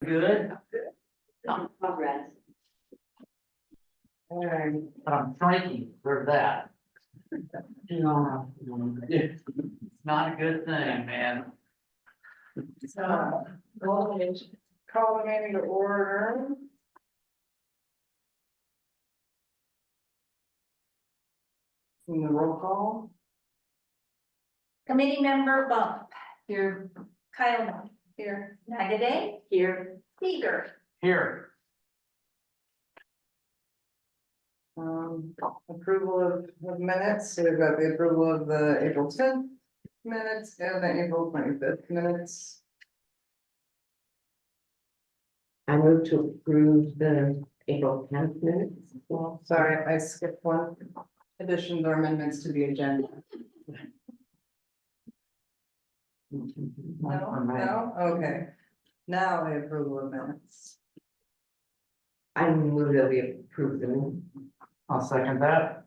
Good. Progress. But I'm shrinking for that. No, it's not a good thing, man. So, call the meeting to order. In the roll call. Committee member Bump, Here. Kyle, Here. Nagaday, Here. Seeger. Here, Approval of minutes, so we've got the approval of the April 10th minutes and the April 25th minutes. I move to approve the April 10th minutes. Well, Sorry, I skipped one. Additions or amendments to the agenda. No, okay. Now the approval of minutes. I move that we approve the minutes. I'll second that.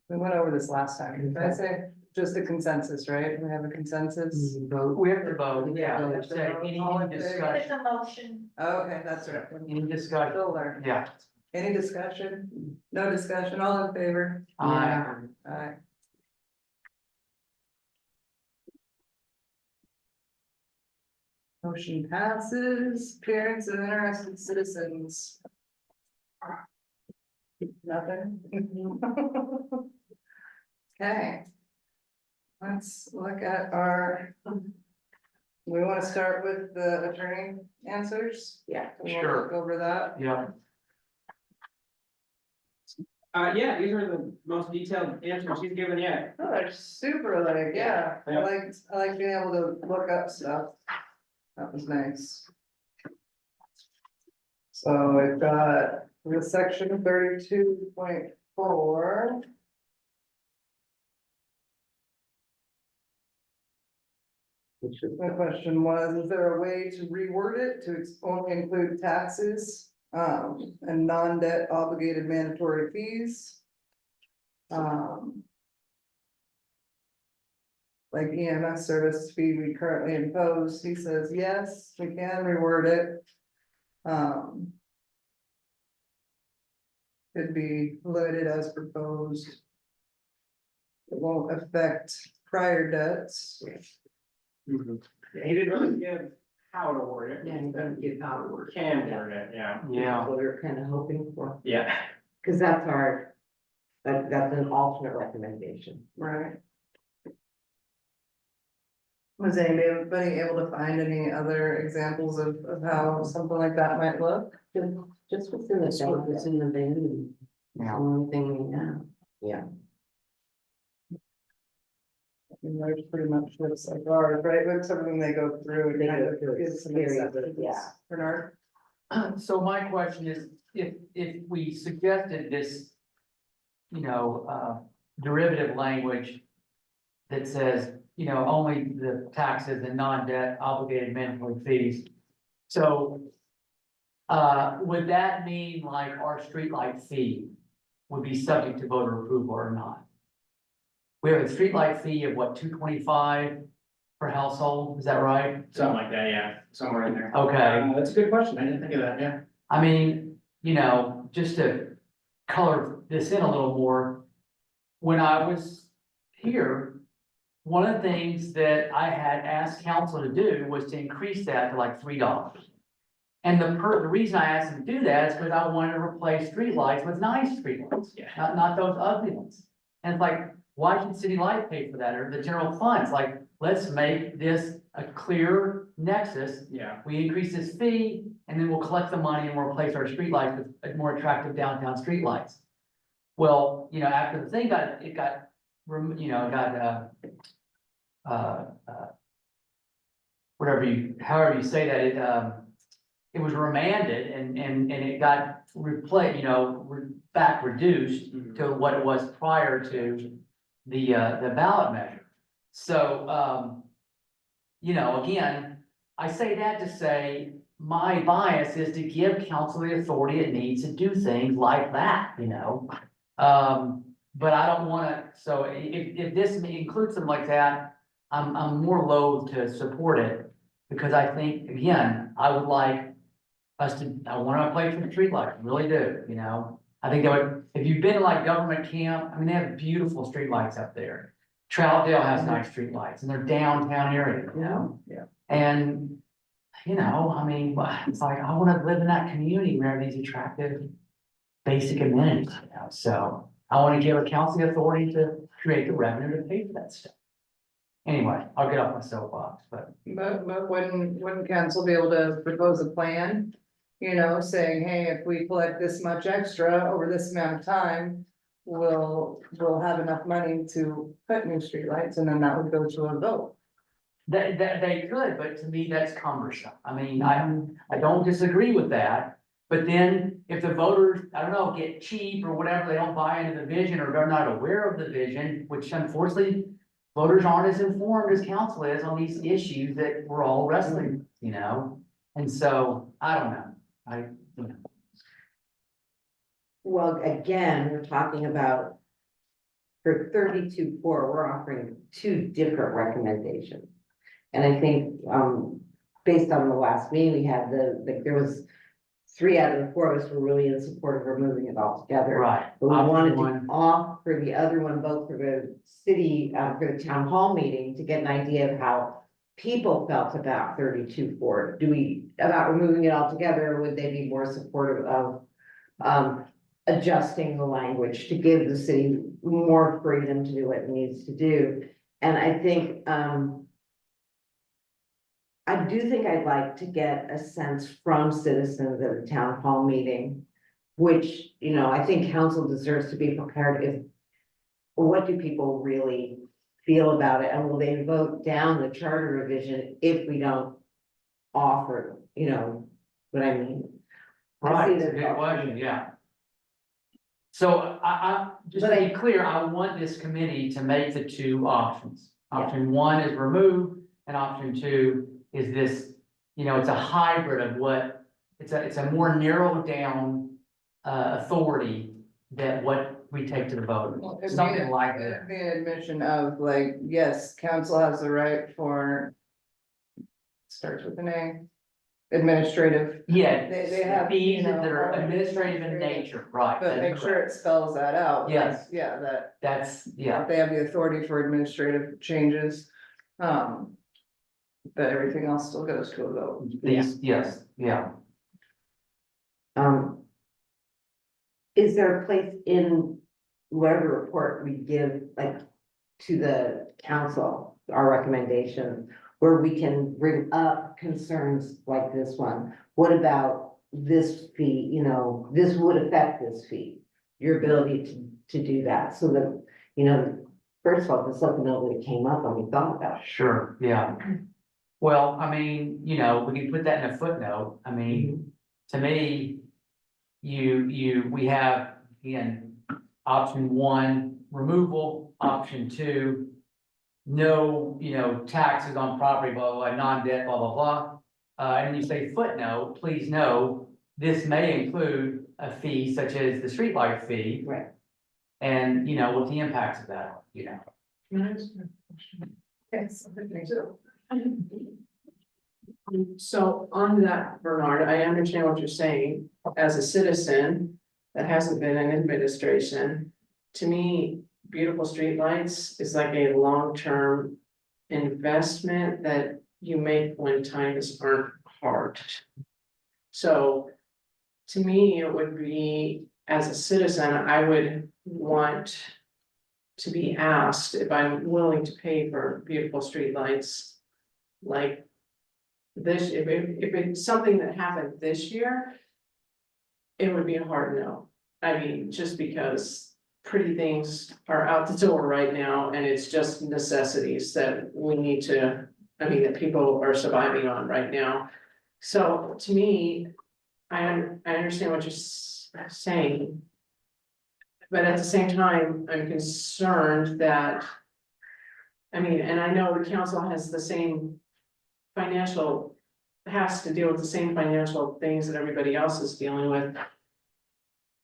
We went over this last time. Did I say just a consensus, right? We have a consensus? Vote. We have to vote, yeah, Yeah. let's say any All in It's discussion, a motion. Okay, that's right. any discussion, Still learning. yeah. Any discussion? No discussion, all in favor? Aye. Aye. Motion passes. Appearance of interested citizens. Nothing? Okay. Let's look at our. We want to start with the attorney answers? Yeah. We wanna Sure. look over that. Yeah, Yeah, these are the most detailed answers he's given yet. Oh, they're super like, yeah, I like being able to look up stuff. That was nice. So we've got the section 32.4. My question was, is there a way to reword it to only include taxes, and non-debt obligated mandatory fees? Like EMS service fee we currently impose, he says, yes, we can reword it. Could be limited as proposed. It won't affect prior debts. He didn't really give how to word it. Yeah, you don't get out of work. Can word it, yeah. yeah, What we're kind of hoping for, Yeah. because that's our, that's an alternate recommendation. Right. Was anybody able to find any other examples of how something like that might look? Just what's in the van, what's in the van, and it's the yeah. only thing we have. Yeah. There's pretty much looks like ours, right? Looks everything they go through They and kind go of through gives some very good, exceptions. yeah. Bernard? So my question is, if we suggested this, derivative language that says, only the taxes and non-debt obligated mandatory fees. So, would that mean like our streetlight fee would be subject to voter approval or not? We have a streetlight fee of what, $225 per household, is that right? Something like that, yeah, somewhere in there. Okay. That's a good question, I didn't think of that, yeah. I mean, just to color this in a little more, when I was here, one of the things that I had asked council to do was to increase that to like $3. And the reason I asked them to do that is because I wanted to replace streetlights with nice streetlights, Yeah. not those ugly ones. And it's like, why should City Light pay for that or the general funds? Like, let's make this a clear nexus. Yeah. We increase this fee and then we'll collect the money and we'll replace our streetlights with more attractive downtown streetlights. Well, after the thing however you say that, it was remanded and it got replaced, back reduced to what it was prior to the ballot measure. So, again, I say that to say, my bias is to give council the authority it needs to do things like that, but I don't wanna, so if this includes something like that, I'm more loath to support it. Because I think, again, I would like us to, I wanna play for the streetlights, really do, you know? I think that would, if you've been to like government camp, I mean, they have beautiful streetlights up there. Troutdale has nice streetlights, and they're downtown area, you know? Yeah. And, you know, I mean, it's like, I wanna live in that community where these attractive basic amenities, you know? So I wanna give a council the authority to create the revenue to pay for that stuff. Anyway, I'll get off my soapbox, but But wouldn't council be able to propose a plan? You know, saying, hey, if we collect this much extra over this amount of time, we'll have enough money to put new streetlights, and then that would go to a vote. they could, but to me, that's cumbersome. I mean, I don't disagree with that. But then if the voters, I don't know, get cheap or whatever, they don't buy into the vision or they're not aware of the vision, which unfortunately voters aren't as informed as council is on these issues that we're all wrestling, you know? And so, I don't know, you know. Well, again, we're talking about. For 32.4, we're offering two different recommendations. And I think, based on the last meeting we had, there was 3 out of the 4 of us were really in support of removing it altogether. Right. But we Option wanted one. to offer the other one, both for the city, for the town hall meeting, to get an idea of how people felt about 32.4. About removing it altogether, or would they be more supportive of, adjusting the language to give the city more freedom to do what it needs to do? And I think, I do think I'd like to get a sense from citizens at the town hall meeting, which, you know, I think council deserves to be prepared if, what do people really feel about it? And will they vote down the charter revision if we don't offer, you know what I mean? I see Right, it's a that- good question, yeah. So just to But be clear, I want this committee to make the 2 options. Yeah. Option 1 is remove, and option 2 is this, you know, it's a hybrid of what, it's a more narrowed down authority than what we take to the vote, Well, it'd be something like that. It'd be an admission of like, yes, council has the right for. Starts with an A. Administrative, Yeah, They have, fees you know, that are all administrative in administrative, nature, right? but that is make sure correct. it spells that out. like, Yes. Yeah, that That's, yeah, they have the authority for administrative changes. But everything else still goes to a vote. these, yes, yeah. Is there a place in whatever report we give, like, to the council, our recommendation, where we can bring up concerns like this one? What about this fee, you know, this would affect this fee, your ability to do that, so that, you know, first of all, just let them know that it came up and we thought about it. Sure, yeah. Well, I mean, you know, we can put that in a footnote. I mean, to me, we have, again, option 1, removal, option 2, no, you know, taxes on property, blah, blah, blah, non-debt, blah, blah, blah. And you say footnote, please know, this may include a fee such as the streetlight fee. Right. And, you know, what the impacts of that are, you know. Yes, I think so. So on that, Bernard, I understand what you're saying. As a citizen that hasn't been in administration, to me, beautiful streetlights is like a long-term investment that you make when times aren't hard. So to me, it would be, as a citizen, I would want to be asked if I'm willing to pay for beautiful streetlights. Like this, if it's something that happened this year, it would be a hard no. I mean, just because pretty things are out the door right now, and it's just necessities that we need to, I mean, that people are surviving on right now. So to me, I understand what you're saying. But at the same time, I'm concerned that, I mean, and I know the council has the same financial, has to deal with the same financial things that everybody else is dealing with.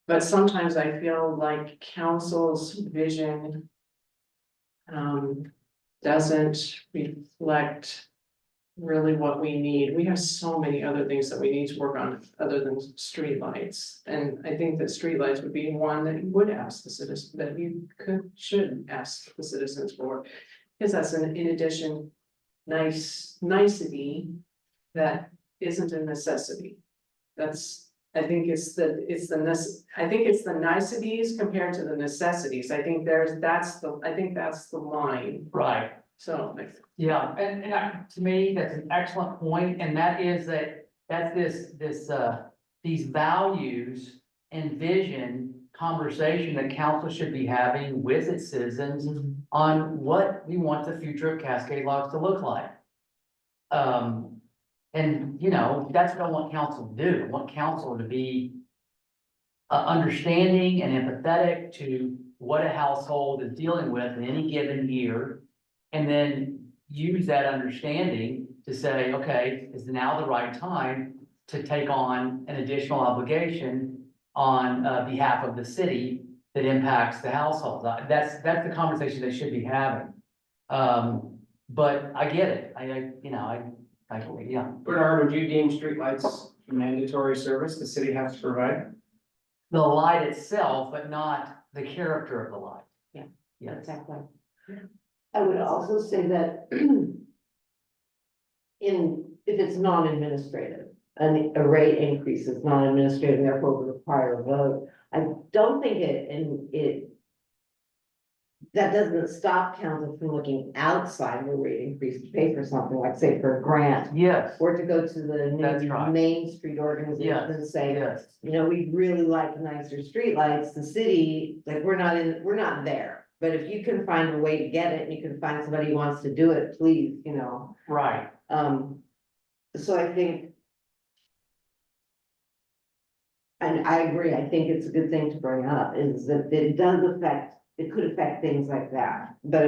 But sometimes I feel like council's vision doesn't reflect really what we need. We have so many other things that we need to work on other than streetlights. And I think that streetlights would be one that you would ask the citizens, that you should ask the citizens for. Because that's in addition, nicety that isn't a necessity. I think it's the niceties compared to the necessities. I think that's the line, Right. so. Yeah, and to me, that's an excellent point, and that is that's these values and vision conversation that council should be having with its citizens on what we want the future of Cascade Locks to look like. And you know, that's what I want council to do. I want council to be understanding and empathetic to what a household is dealing with in any given year. And then use that understanding to say, okay, is now the right time to take on an additional obligation on behalf of the city that impacts the household. That's the conversation they should be having. But I get it. Yeah. Bernard, would you deem streetlights a mandatory service the city has to provide? The light itself, but not the character of the light. Yeah. Yes. Exactly. I would also say that if it's non-administrative, a rate increase is non-administrative, therefore would require a vote. I don't think that doesn't stop council from looking outside of a rate increase to pay for something, like say for a grant. Yes, Or to go to the That's new right. Main Street organization and say, yes, you know, we'd really like nicer streetlights, the city, like, we're not there. But if you can find a way to get it, and you can find somebody who wants to do it, please, you know, right. so I think. And I agree, I think it's a good thing to bring up, is that it could affect things like that, but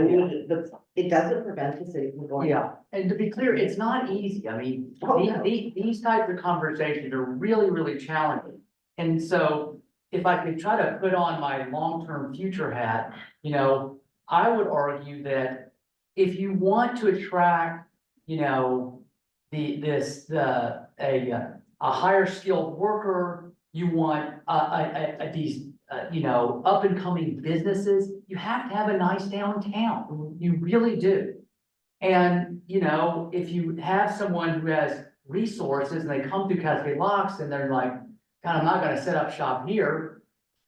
it doesn't prevent the city from going. Yeah, and to be clear, it's not easy. I mean, Oh, no. these types of conversations are really, really challenging. And so if I could try to put on my long-term future hat, you know, I would argue that if you want to attract, you know, a higher skilled worker, you want these you know, up and coming businesses, you have to have a nice downtown. You really do. And, you know, if you have someone who has resources and they come through Cascade Locks and they're like, God, I'm not gonna set up shop here,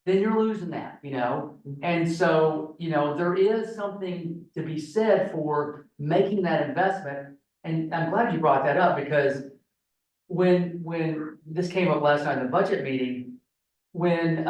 then you're losing that, you know? And so, you know, there is something to be said for making that investment. And I'm glad you brought that up, because when this came up last night in the budget meeting, when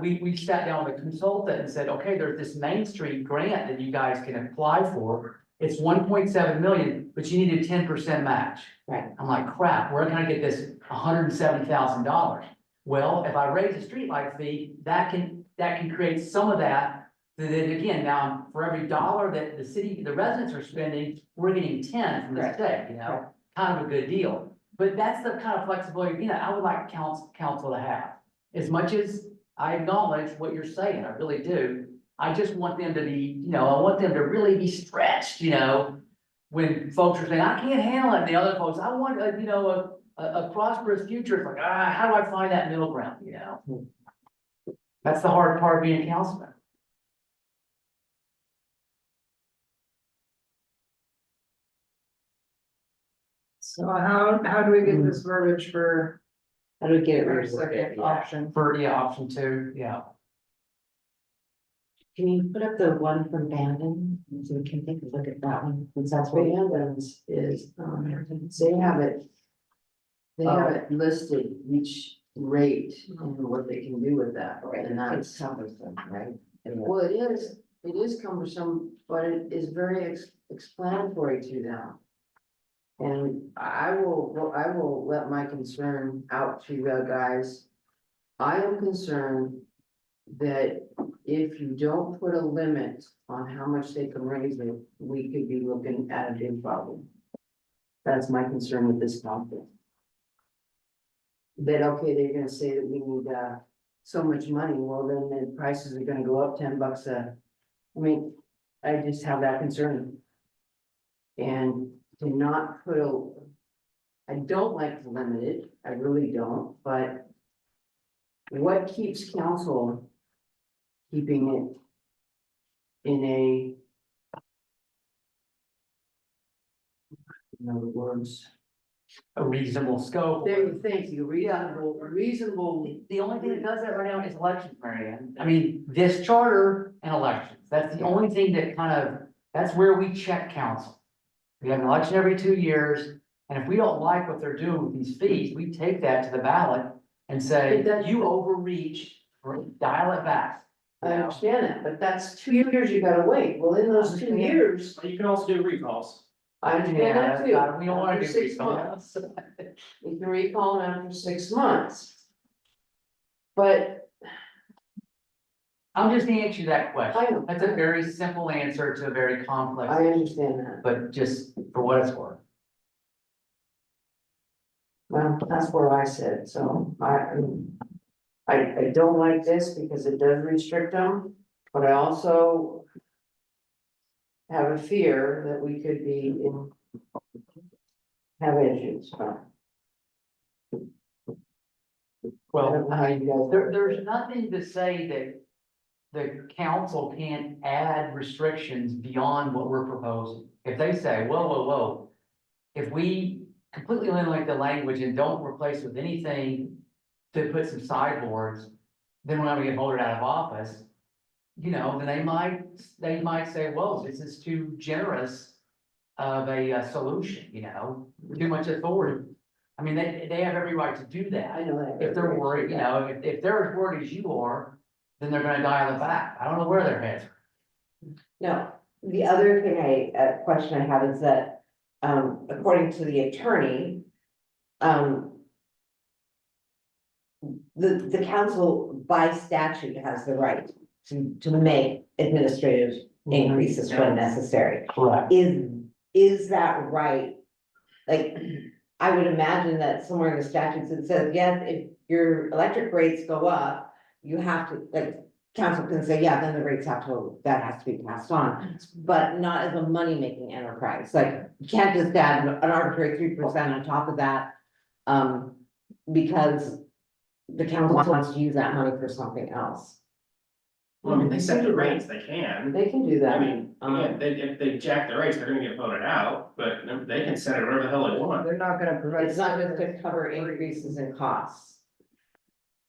we sat down with a consultant and said, okay, there's this Main Street grant that you guys can apply for. It's 1.7 million, but you need a 10% match. Right. I'm like, crap, where can I get this $170,000? Well, if I raise the streetlight fee, that can create some of that. Then again, now for every dollar that the residents are spending, we're getting 10 from the Right. state, you know, kind of a good deal. But that's the kind of flexibility, you know, I would like council to have. As much as I acknowledge what you're saying, I really do. I just want them to be, you know, I want them to really be stretched, you know, when folks are saying, I can't handle it, and the other folks, I want a, you know, a prosperous future. It's like, how do I find that middle ground, you know? That's the hard part of being a councilman. So how do we get this verbiage for How do we get it our reworded? second Yeah. option? For, option 2, yeah. Can you put up the one from Bandon, so we can take a look at that one, since that's what. Bandon's is, they have it. They have it listed, each rate and what they can do with that, and It's that's, cumbersome, right? well, it is cumbersome, but it is very explanatory to them. And I will let my concern out to you guys. I am concerned that if you don't put a limit on how much they can raise it, we could be looking at a big problem. That's my concern with this conflict. That, okay, they're gonna say that we need, so much money, well, then the prices are gonna go up $10 I mean, I just have that concern. And to not put I don't like to limit it, I really don't, but what keeps council keeping it in a, in other words, A reasonable scope. there you think, you reasonable, The only thing that does that right now is elections, Marianne. I mean, this charter and elections, that's the only thing that kind of, that's where we check council. We have an election every 2 years, and if we don't like what they're doing with these fees, we take that to the ballot and say, It does- you overreach, or dial it back. I understand that, but that's 2 years you gotta wait, well, in those 2 years, But you can also do recalls. I understand that too. We don't wanna After do 6 recall. months. You can recall them after 6 months. But I'm just answering that question. I know. That's a very simple answer to a very complex, I understand that, but just for what it's worth. well, that's where I said, so I don't like this because it does restrict them, but I also have a fear that we could be in, have issues, but I Well, don't know how you guys. there's nothing to say that the council can't add restrictions beyond what we're proposing. If they say, whoa, if we completely eliminate the language and don't replace with anything to put some sideboards, then we're not gonna get voted out of office. You know, then they might say, whoa, this is too generous of a solution, you know, too much authority. I mean, they have every right to do that. I know that. If they're worried, you know, if they're as worried as you are, then they're gonna dial it back. I don't know where their heads are. No, the other thing question I have is that, according to the attorney, the council by statute has the right to make administrative increases when necessary. Correct. Is that right? Like, I would imagine that somewhere in the statutes it says, yes, if your electric rates go up, you have to, like, council can say, yeah, then the rates that has to be passed on, but not as a money-making enterprise, like, you can't just add an arbitrary 3% on top of that. Because the council wants to use that money for something else. Well, I mean, they set the rates, they can. They can do that. I mean, again, if they jack the rates, they're gonna get voted out, but they can set it whatever the hell they want. They're not gonna provide. It's not just to cover increases in costs.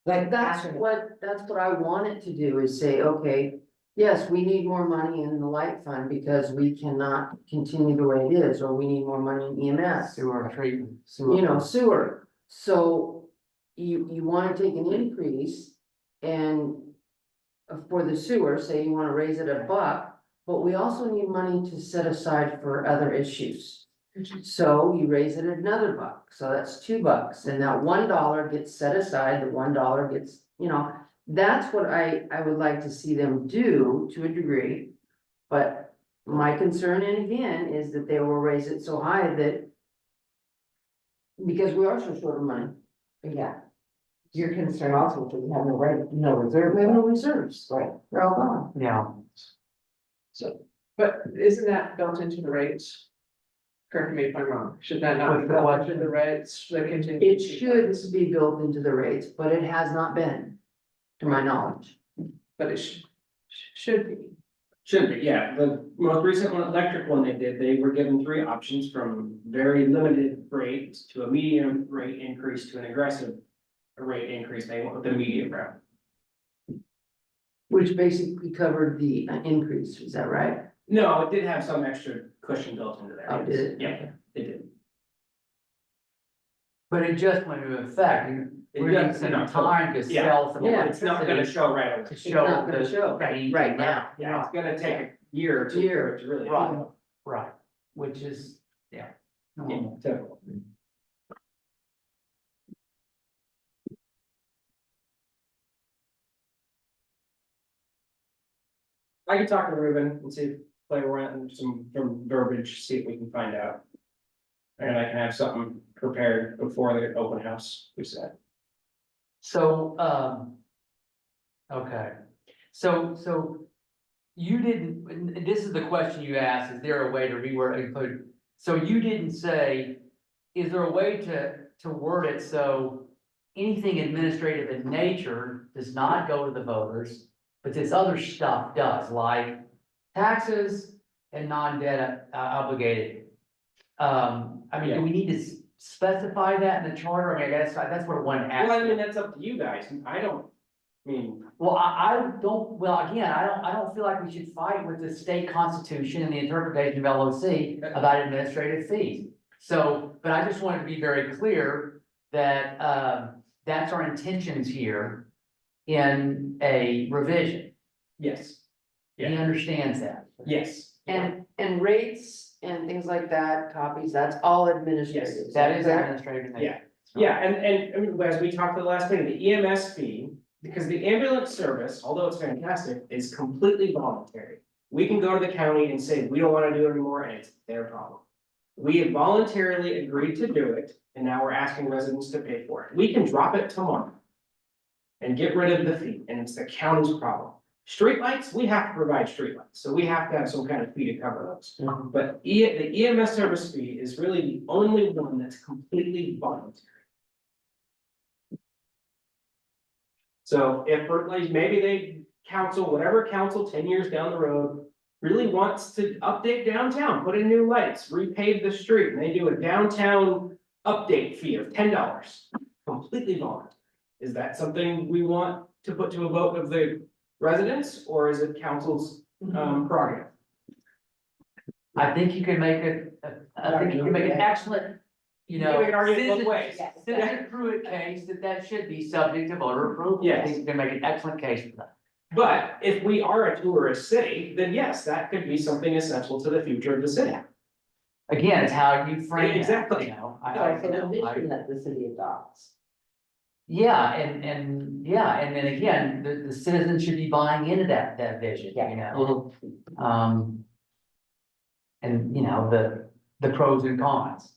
Like, That's what I want it to do, is say, okay, yes, we need more money in the light fund because we cannot continue the way it is, or we need more money in EMS. Sewer treatment. Sewer. You know, sewer. So you wanna take an increase and for the sewer, say you wanna raise it $1, but we also need money to set aside for other issues. So you raise it another $1, so that's $2, and that $1 gets set aside, the $1 gets, you know, that's what I would like to see them do to a degree. But my concern, and again, is that they will raise it so high that because we are so short of money, yeah. Your concern also, because we have no reserve. we have no reserves, Right. they're all gone. Yeah. So, but isn't that built into the rates? Correct me if I'm wrong, should that not be What's the built question? into the rates, the It contingency? should be built into the rates, but it has not been, to my knowledge. But it should be. Should be, yeah, the most recent one, electric one they did, they were given 3 options from very limited rate to a medium rate increase to an aggressive rate increase, they went with the medium route. Which basically covered the increase, is that right? No, it did have some extra cushion built into there. Oh, did it? Yeah, it did. But it just went into effect, and It we're gonna does, some you know, time to yeah. sell some Yeah, It's not gonna electricity show right away. to It's show not gonna the show change right in now. Yeah, it's gonna take a year or 2 Year. to really. Right, right, which is, yeah. Yeah, normal. typical. I can talk to Ruben and see if play around and some verbiage, see if we can find out. And I can have something prepared before the open house, we said. So, okay, so you didn't, and this is the question you asked, is there a way to reword, include, so you didn't say is there a way to word it so anything administrative in nature does not go to the voters, but this other stuff does, like taxes and non-debt obligated? I mean, do we need to specify that in the charter? I mean, that's what I wanted to Well, I mean, ask. that's up to you guys. I don't, I mean, Well, I don't, well, again, I don't feel like we should fight with the state constitution and the interpretation of LOC about administrative fees. So, but I just wanted to be very clear that, that's our intentions here in a revision. yes, He understands that. yes. And rates and things like that, copies, that's all administrative. That is correct? administrative. Yeah. Yeah, and I mean, as we talked the last meeting, the EMS fee, because the ambulance service, although it's fantastic, is completely voluntary. We can go to the county and say, we don't wanna do it anymore, and it's their problem. We have voluntarily agreed to do it, and now we're asking residents to pay for it. We can drop it tomorrow. And get rid of the fee, and it's the county's problem. Streetlights, we have to provide streetlights, so we have to have some kind of fee to cover those. But the EMS service fee is really the only one that's completely voluntary. So if, like, maybe they council, whatever council 10 years down the road really wants to update downtown, put in new lights, repave the street, and they do a downtown update fee of $10, completely voluntary. Is that something we want to put to a vote of the residents, or is it council's prerogative? I think you can make it, I think you can make an excellent, you know. You can argue it both citizen- ways. Citizen Pruitt case that should be subject to voter approval. I Yes. think you can make an excellent case for that. But if we are a tourist city, then yes, that could be something essential to the future of the city. Again, it's how you frame it. Exactly. You know, So you the know, vision that the city adopts. yeah, and then again, the citizens should be buying into that vision, you know? And, you know, the pros and cons.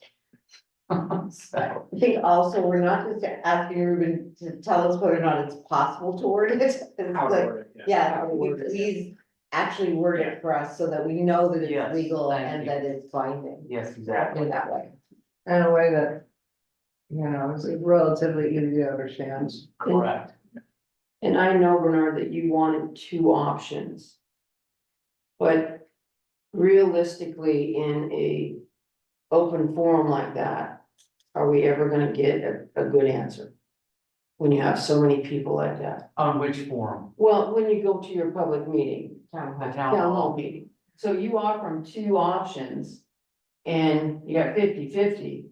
So, I think also, we're not just asking Ruben to tell us whether or not it's possible to word it. It's How to like, word it, yeah, How to word it. please actually word it for us so that we know that Yes, it's legal thank and you. that it's binding yes, exactly. in that way. In a way that, you know, is relatively easy to understand. Correct. And I know, Bernard, that you wanted two options. But realistically, in a open forum like that, are we ever gonna get a good answer? When you have so many people like that? On which form? Well, when you go to your public meeting, The town town hall hall. meeting, so you offer them two options. And you got 50-50.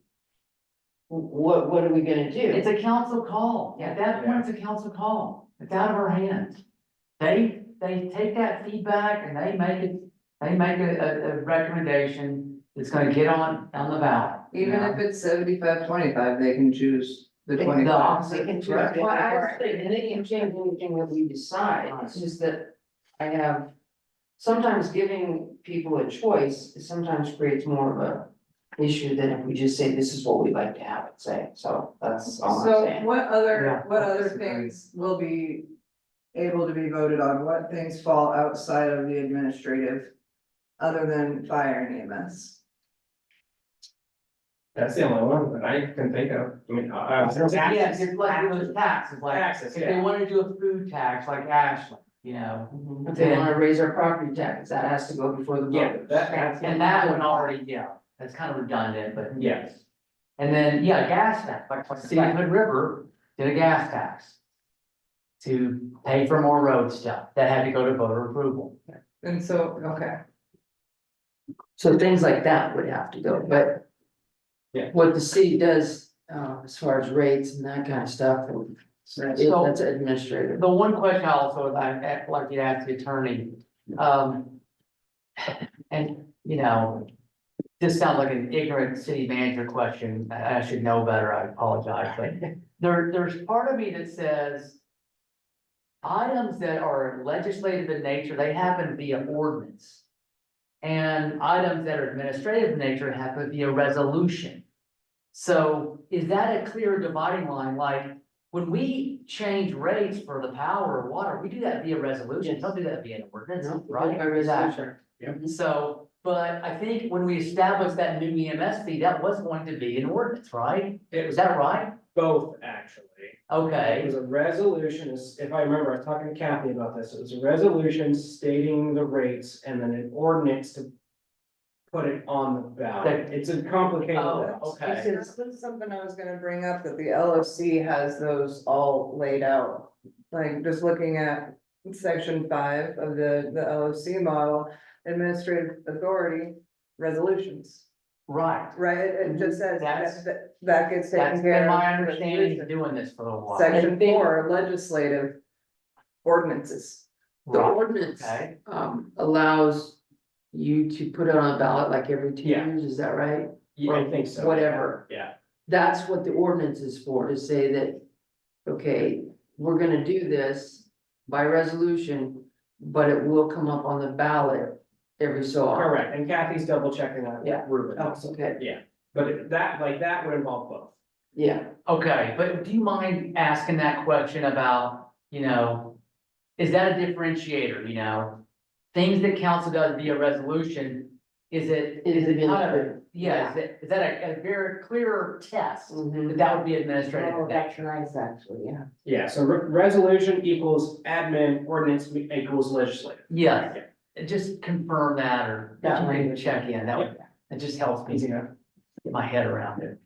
What are we gonna do? It's a council call. At that point, it's a council call. It's out of our hands. They take that feedback and they make a recommendation that's gonna get on the ballot. you Even know? if it's 75-25, they can choose the The 25. opposite. They can choose, Right. well, I was saying, and they can change anything that we decide, it's just that I have. Sometimes giving people a choice sometimes creates more of a issue than if we just say, this is what we'd like to have it say, so that's all I'm So saying. what Yeah, other disagree. things will be able to be voted on? What things fall outside of the administrative? Other than fire and EMS? That's the only one that I can think of. I mean, there's Yeah, access. it's like those taxes, like, Access, if they yeah. wanna do a food tax like Ashland, you know? If they wanna raise our property tax, that has to go before the Yeah, voters. that's. And that one already, yeah, that's kind of redundant, but. Yes. And then, yeah, gas tax, like City of Hood River did a gas tax. To pay for more road stuff, that had to go to voter approval. And so, okay, So things like that would have to go, but. Yeah. What the city does, as far as rates and that kind of stuff, and So- that's administrative. The one question I also, I'd like you to ask the attorney, and, you know. This sounds like an ignorant city manager question, I should know better, I apologize, but there's part of me that says. Items that are legislative in nature, they happen via ordinance. And items that are administrative in nature happen via resolution. So is that a clear dividing line, like, when we change rates for the power or water, we do that via resolution, don't do that via an ordinance, No, right? by resolution. Yep. So, but I think when we established that new EMS fee, that was going to be an ordinance, right? It Is was that right? both, actually. It Okay, was a resolution, if I remember, I was talking to Kathy about this, it was a resolution stating the rates and then an ordinance to put it on the ballot. It's a complicated. Oh, okay. This was something I was gonna bring up, that the LOC has those all laid out. Like, just looking at section 5 of the LOC model, administrative authority, resolutions. right. Right, it just says That's- that gets That's taken been care of. my understanding of resolution. doing this for a while. Section 4, legislative ordinances. The Right, ordinance, okay. allows you to put it on a ballot like every 2 Yeah. years, is that right? Yeah, I think so. Whatever. Yeah, That's what the ordinance is for, to say that, okay, we're gonna do this by resolution, but it will come up on the ballot every so often. correct, and Kathy's double checking that. Yeah. Ruben. Oh, okay, Yeah, but that would involve both. yeah, Okay, but do you mind asking that question about, is that a differentiator, Things that council does via resolution, is it kind of, administrative. yeah, is that a very clear test? Mhm. That would be administrative. Oh, that's nice, actually, yeah. Yeah, so resolution equals admin, ordinance equals legislative. Yeah, just confirm that or That language. check in, it just helps me get my head around it.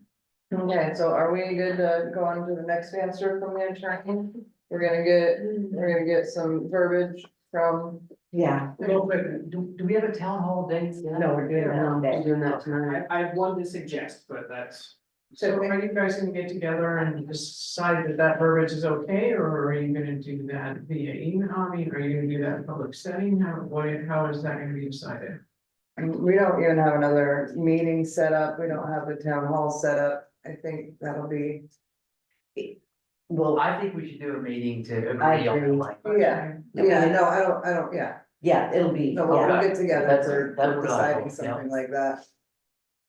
Okay, so are we good to go on to the next answer from the attorney? We're gonna get some verbiage from, Yeah, Real quick, do we have a town hall date yet? no, we're doing that on I'm that. doing that tonight. I have one to suggest, but that's, So are you guys gonna get together and decide that that verbiage is okay, or are you gonna do that via email? I mean, are you gonna do that in public setting? How is that gonna be decided? we don't even have another meeting set up, we don't have the town hall set up. I think that'll be, Well, I think we should do a meeting to I agree on agree. the language. yeah, no, I don't, yeah. Yeah, it'll be, No, we'll yeah, get together That's- for that's what I deciding thought, yeah. something like that.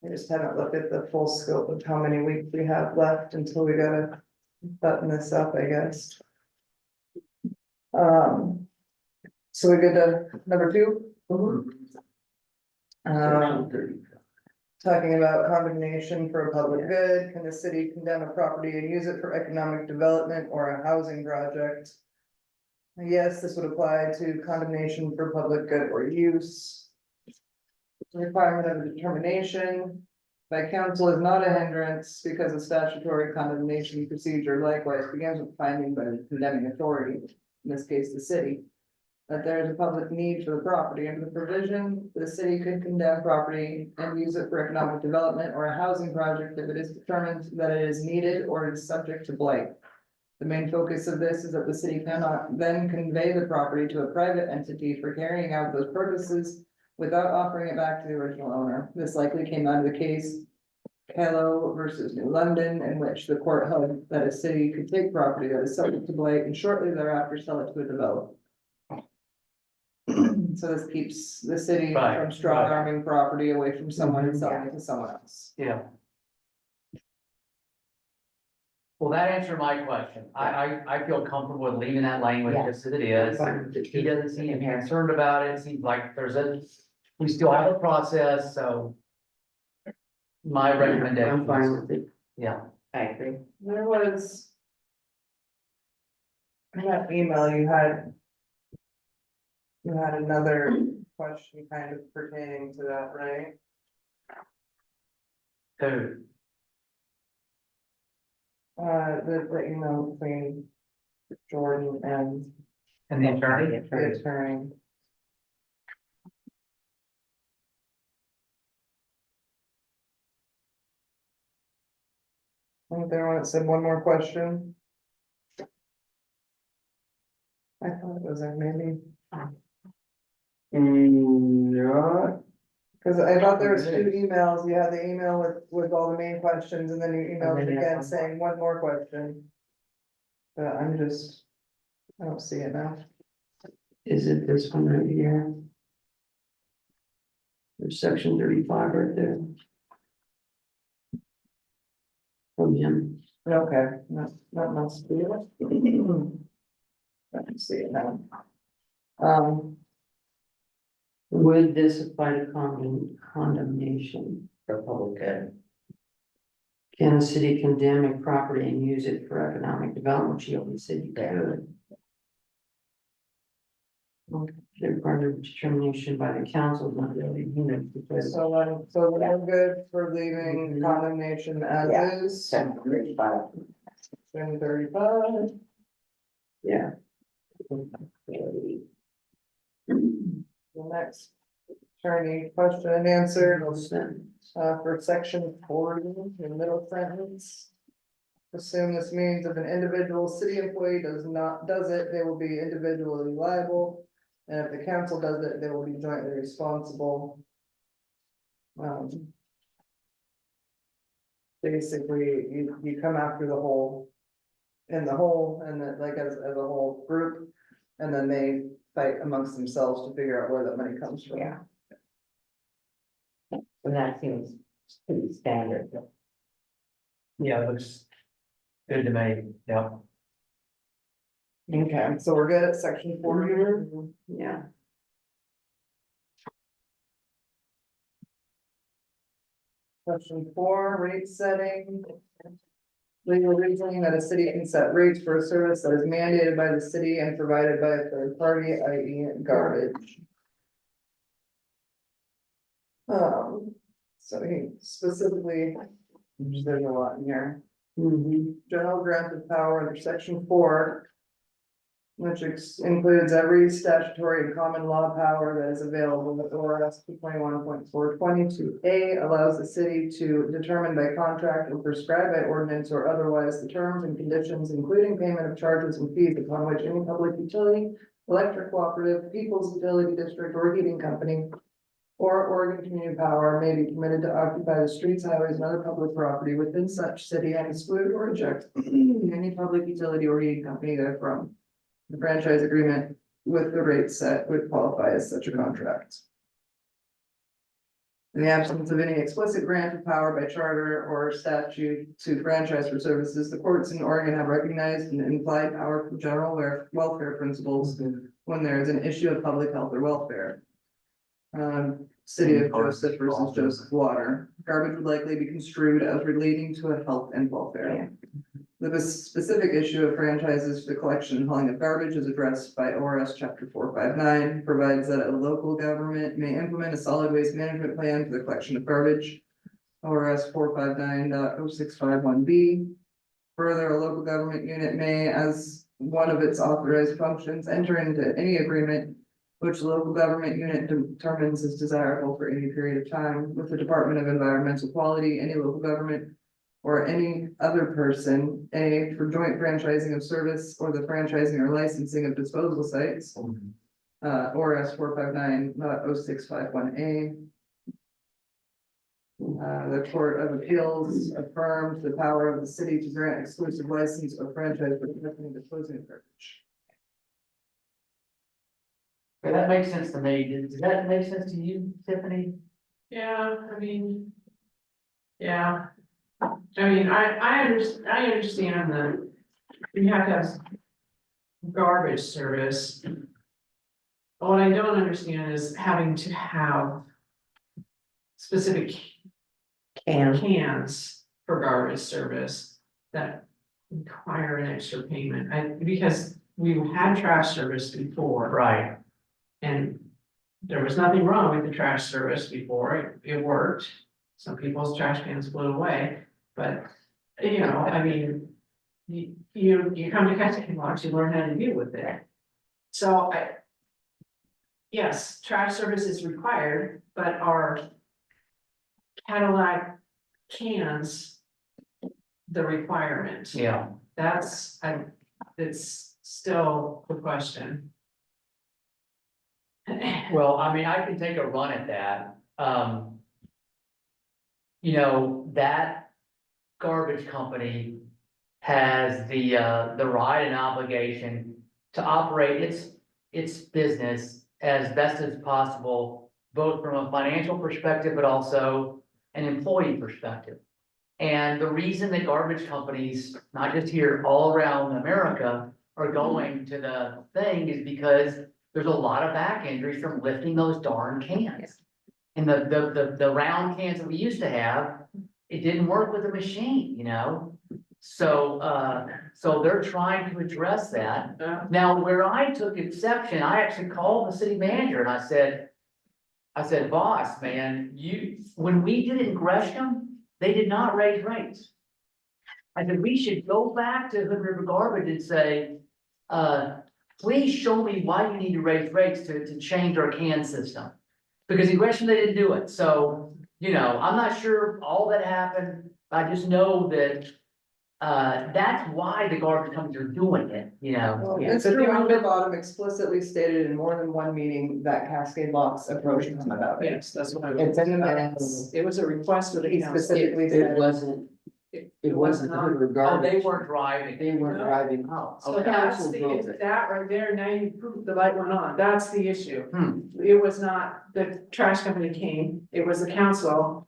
I just haven't looked at the full scope of how many weeks we have left until we gotta button this up, I guess. So we good to number 2? Talking about condemnation for a public good, can the city condemn a property and use it for economic development or a housing project? Yes, this would apply to condemnation for public good or use. Requirement of a determination by council is not a hindrance because the statutory condemnation procedure likewise begins with finding by the condemning authority, in this case, the city, that there is a public need for the property. Under the provision, the city could condemn property and use it for economic development or a housing project if it is determined that it is needed or is subject to blight. The main focus of this is that the city cannot then convey the property to a private entity for carrying out those purposes without offering it back to the original owner. This likely came out of the case Callow versus New London, in which the court held that a city could take property that is subject to blight and shortly thereafter sell it to a developer. So this keeps the city Right, from strong right. arming property away from someone and Mhm, selling it to someone else. Yeah. Well, that answered my question. I feel comfortable with leaving that language Yeah. just as it is. Fine with it, He too. doesn't seem concerned about it. Seems like we still have a process, so. My recommendation. I'm fine with it. Yeah, I agree. There was. In that email you had. You had another question kind of pertaining to that, right? so, The email between Jordan and and the attorney, the attorney. I think there one said one more question. I thought it was like maybe, not, cause I thought there was 2 emails, you had the email with all the main questions, and then you emailed And then it you had again one saying one more question. But I don't see it now. Is it this one right here? There's section 35 right there. From him. Okay, that must be it. I can see it now. Would this apply to condemnation? For public good. Can the city condemn a property and use it for economic development? She already said you could. The required of determination by the council, not really, because. So we're good for leaving Mhm. condemnation as Yeah. is, 7:35. 10:35. Yeah. The next attorney question and answer, for section 40, the middle sentence. Assume this means if an individual city employee does it, they will be individually liable. And if the council does it, they will be jointly responsible. Basically, you come after the whole. In the whole, and then like as a whole group, and then they fight amongst themselves to figure out where that money comes from. Yeah. And that seems pretty standard. Yeah, it looks good to me, yeah. Okay, so we're good at section 40. Yeah. Question 4, rate setting. Legal reasoning that a city can set rates for a service that is mandated by the city and provided by a third party, i.e. garbage. So he specifically, there's a lot in here. General grant of power under section 4. Which includes every statutory and common law power that is available with ORS 221.422A allows the city to determine by contract or prescribe by ordinance or otherwise the terms and conditions, including payment of charges and fees upon which any public utility, electric cooperative, people's utility district, or heating company or Oregon Community Power may be permitted to occupy the streets, highways, and other public property within such city and exclude or reject any public utility or heating company therefrom. The franchise agreement with the rate set would qualify as such a contract. In the absence of any explicit grant of power by charter or statute to franchise for services, the courts in Oregon have recognized an implied power for general welfare principles when there is an issue of public health or welfare. City of Joseph versus Joseph Water. Garbage would likely be construed as relating to a health and welfare. The specific issue of franchises for the collection and hauling of garbage is addressed by ORS chapter 459, provides that a local government may implement a solid waste management plan for the collection of garbage. ORS 459.0651B. Further, a local government unit may, as one of its authorized functions, enter into any agreement which the local government unit determines is desirable for any period of time with the Department of Environmental Quality, any local government or any other person, A, for joint franchising of service or the franchising or licensing of disposal sites. ORS 459.0651A. The Court of Appeals affirmed the power of the city to grant exclusive license or franchise for collecting and disposing of garbage. Okay, that makes sense to me. Does that make sense to you, Tiffany? Yeah, I mean. Yeah. I mean, I understand that we have to have garbage service. But what I don't understand is having to have specific cans for garbage service that require an extra payment. Because we've had trash service before. Right. And there was nothing wrong with the trash service before, it worked. Some people's trash cans blew away, but, you know, I mean. You come to Cascade Logs, you learn how to deal with it. So yes, trash service is required, but our Cadillac cans the requirement? Yeah. It's still the question. Well, I mean, I can take a run at that. You know, that garbage company has the right and obligation to operate its business as best as possible, both from a financial perspective, but also an employee perspective. And the reason that garbage companies, not just here, all around America, are going to the thing is because there's a lot of back injuries from lifting those darn cans. And the round cans that we used to have, it didn't work with the machine, you know? So they're trying to address that. Now, where I took exception, I actually called the city manager and I said, boss, man, when we did it in Gresham, they did not raise rates. I said, we should go back to Hood River Garbage and say, please show me why you need to raise rates to change our can system. Because in Gresham, they didn't do it. So, you know, I'm not sure all that happened. I just know that, that's why the garbage companies are doing it, you know? Well, Yeah, Mr. but the- Winterbottom explicitly stated in more than one meeting that Cascade Locks approached him about it. Yes, that's what I was. It's in the minutes. It was a request of the He council. specifically It said, wasn't, it wasn't not. Hood River Oh, they Garbage. weren't driving. They weren't driving. Oh, So okay. that's Council the, drove it's it. that right there, now you proved the light went on, that's the issue. Hmm. It was not, the trash company came, it was the council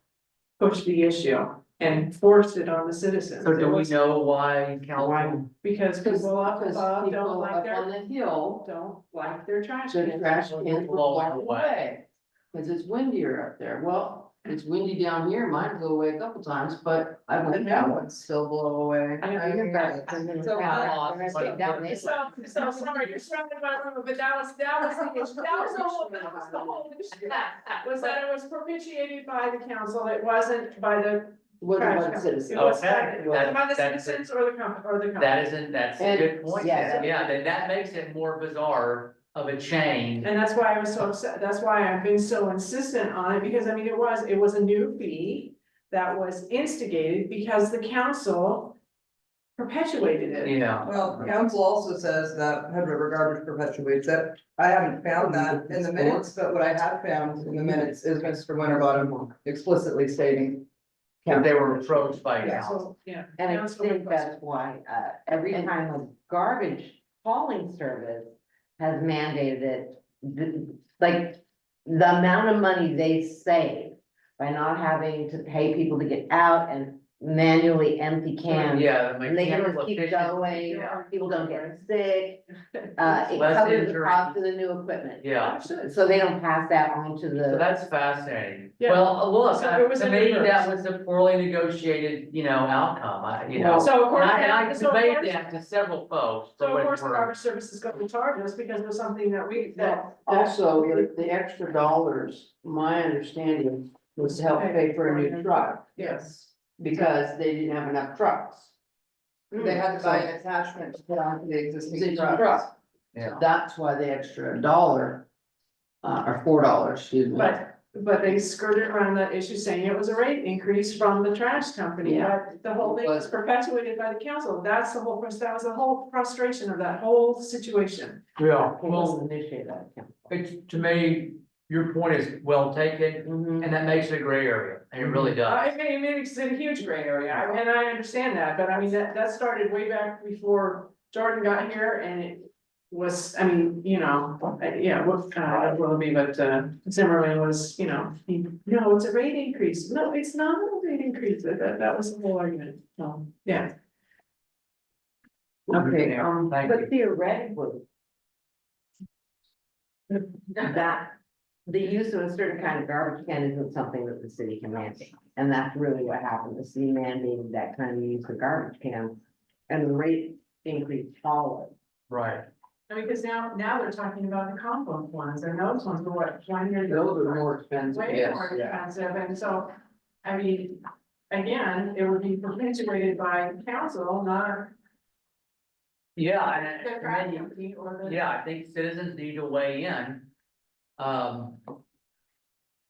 pushed the issue and forced it on the citizens. So do It we was- know why council? Because people up above People don't like up on their, the hill, don't like their trash the cans. trash cans were Blowing blowing away. away. Cause it's windier up there. Well, it's windy down here. Mine blew away a couple times, but I the went new down. ones still blow away. I know, I you're mean, right. it's- So, So sorry, you're surrounded by women, but that was the issue, that was the whole issue. Was that it was propitiated by the council, it wasn't by the Wasn't trash one company. citizen. It was by, Okay, it wasn't by the that's- citizens or the company. That's a And- good point. yes. Yeah, then that makes it more bizarre of a chain. And that's why I was so upset, that's why I've been so insistent on it, because I mean, it was a new fee that was instigated because the council perpetuated it. Yeah. Well, council also says that Hood River Garbage perpetuates it. I haven't found that in the minutes, but what I have found in the minutes is Mr. Winterbottom explicitly stating. If they were approached by Yeah. council. So, yeah. And I council think requested. that's why, every time a garbage hauling service has mandated it, like, the amount of money they save by not having to pay people to get out and manually empty cans. Yeah. the And they can mechanical just keep efficiency. going, Yeah. people don't get sick, it Less covers the injury. cost of the new equipment. Yeah, Understood. So they don't pass that on to so the, that's fascinating. Yeah. Well, look, So it was to in me, that reverse. was a poorly negotiated, outcome, you know. So of course, And I so of debated course, that to several folks. so but of course, the we're- garbage service is going to charge us because it was something that that. Also, the extra dollars, my understanding was to help pay for a new truck, Yes, because they didn't have enough trucks. they had to buy an attachment to put onto the existing Existing truck. truck. Yeah. That's why the extra $1, or $4, excuse me. But they skirted around that issue saying it was a rate increase from the trash company, Yeah. but the whole thing was perpetuated by the council, that's the whole, that was the whole frustration of that whole situation. Yeah, it wasn't initiated by the council. it's, to me, your point is well taken, Mhm. and that makes it a gray area, and it really does. It makes it a huge gray area, and I understand that, but I mean, that started way back before Jordan got here, and it was, I mean, Willoughby, but Zimmerman was, no, it's a rate increase, no, it's not a rate increase, that was the whole argument, yeah. Okay, Thank But you. theoretically, that, the use of a certain kind of garbage can isn't something that the city can mandate. And that's really what happened, the city mandated that kind of use of garbage cans, and the rate increase followed. Right. I mean, because now they're talking about the compost ones, and those ones were what, 20 years those are more expensive, way yes. more expensive, and so, I mean, again, it would be perpetuated by council, not Yeah, the and, trash and then company or the. yeah, I think citizens need to weigh in.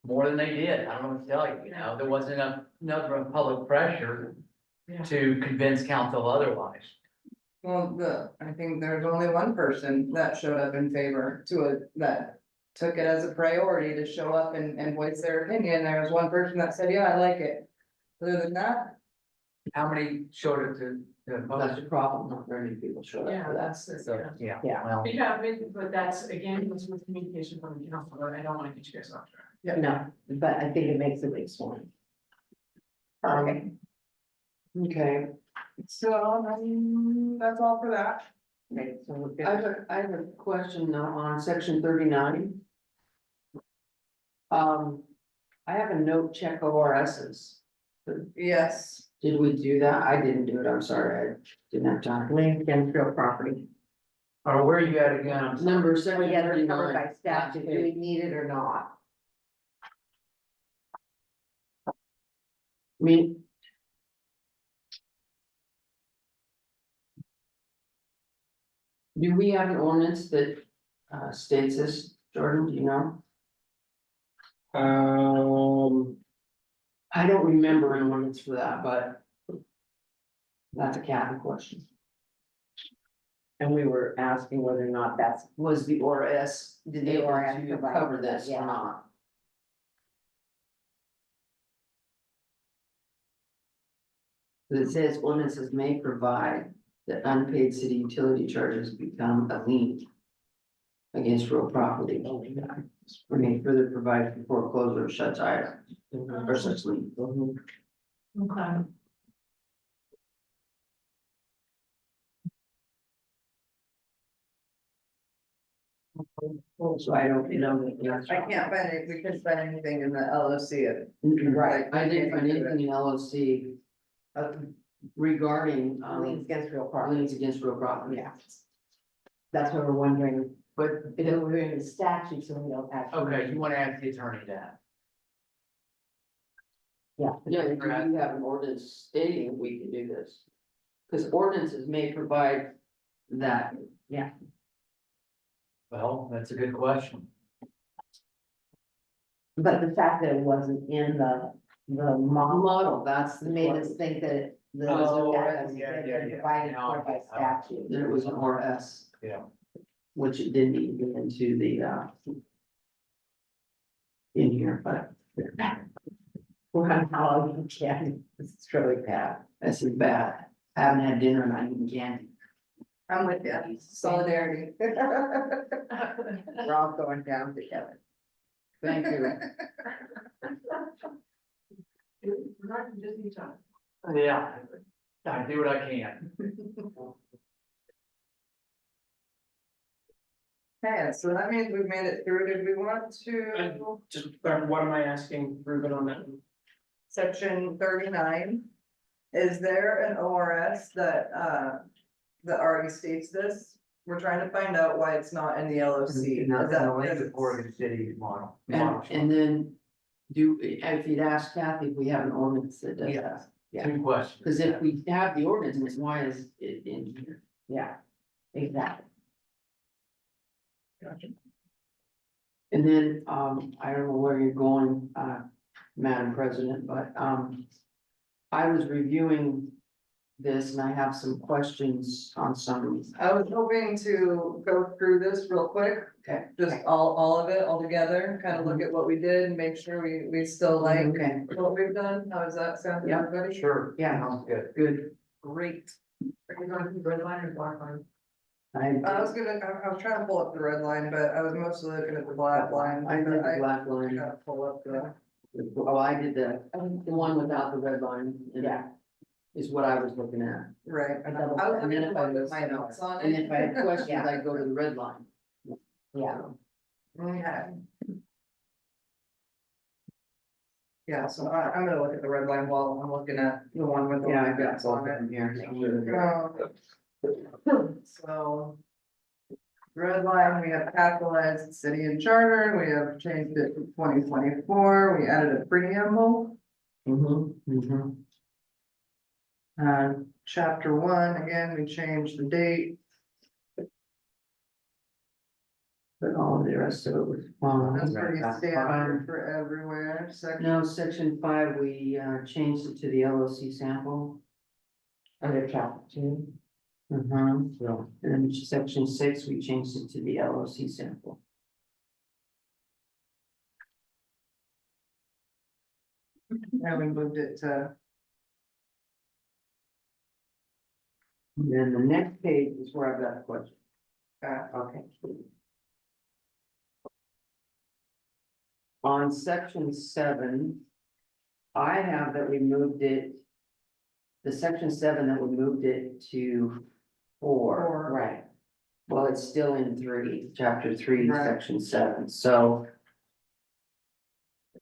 More than they did, I don't know what to tell you, there wasn't enough of public pressure Yeah. to convince council otherwise. Well, I think there's only one person that showed up in favor to it, that took it as a priority to show up and voice their opinion. There was one person that said, yeah, I like it. Other than that, How many showed it to That's the problem, not very many people show up Yeah, for that. that's, yeah. Yeah, Yeah. well, Yeah, but that's, again, was with communication from the council, but I don't want to get you guys off track. No, but I think it makes a big swing. Okay. so, that's all for that. Okay, so we're good. I have a question though on section 39. I have a note check ORSs. Yes, Did we do that? I didn't do it, I'm sorry, I didn't have time. Land against real property. Or where are you at again? I'm sorry. Number Oh, section yeah, they're covered 39. by statute, do we need it or not? I mean. Do we have an ordinance that states this, Jordan, do you know? I don't remember an ordinance for that, but. That's a Kathy question. And we were asking whether or not that's, Was the ORS, did they The ORS to provide cover for that, this yeah. or not? It says ordinances may provide that unpaid city utility charges become a lien against real property. Or may further provide for foreclosure of such item or such lien. Okay. So I don't know that the answer. I can't find it, we couldn't find anything in the LOC. Right, I didn't find anything in LOC regarding liens against real property. liens against real property. Yeah. That's what we're wondering, But, if we're in the statute, so we don't actually. okay, you wanna ask the attorney that? Yeah. Yeah, do you have an ordinance stating we can do this? Because ordinances may provide that. Well, that's a good question. But the fact that it wasn't in the model Model, that's the made question. us think that it. The Oh, that was yeah, been yeah. provided Now I for by get how- statute. There was an ORS. Yeah. Which it didn't even get into the in here, but We're on Halloween candy, it's really bad. this is bad. I haven't had dinner and I eaten candy. I'm with you, solidarity. We're all going down together. Thank you. Yeah, I do what I can. Okay, so that means we've made it through, did we want to, Just, what am I asking, Ruben, on that? section 39? Is there an ORS that already states this? We're trying to find out why it's not in the LOC. Is Not that the link because to it's- Oregon City model. And then if you'd ask Kathy if we have an ordinance that does that. Two questions. Because if we have the ordinance, why is it in here? Yeah, exactly. And then, I don't know where you're going, Madam President, but, I was reviewing this and I have some questions on some. I was hoping to go through this real quick. Okay. Just all of it, all together, kind of look at what we did and make sure we still like Okay, what we've done. How does that sound to Yeah. everybody? Sure. Yeah. Sounds good. good. Great. Are you going to red line or black line? I was trying to pull up the red line, but I was mostly looking at the black line. I did the I black line. gotta pull up the. Oh, I did the one without the red line. and Yeah. Is what I was looking at. Right. I double- I was And then looking if at I one with was- my notes on And it. if I had questions, Yeah. I'd go to the red line. Yeah. Okay. Yeah, so I'm gonna look at the red line while I'm looking at the one with the Yeah, I got notes both on of it. them here. So. Red line, we have capitalized city and charter, we have changed it to 2024, we added a preamble. Chapter 1, again, we changed the date, But all the rest of it was that's fine. pretty That's standard for everywhere, section. No, section 5, we changed it to the LOC sample. Under chapter 2. And then section 6, we changed it to the LOC sample. And we moved it to, And then the next page is where I've got a question. Okay. On section 7, I have that we moved it. The section 7 that we moved it to 4. Four. Right, Well, it's still in three, chapter three, Right. section 7, so.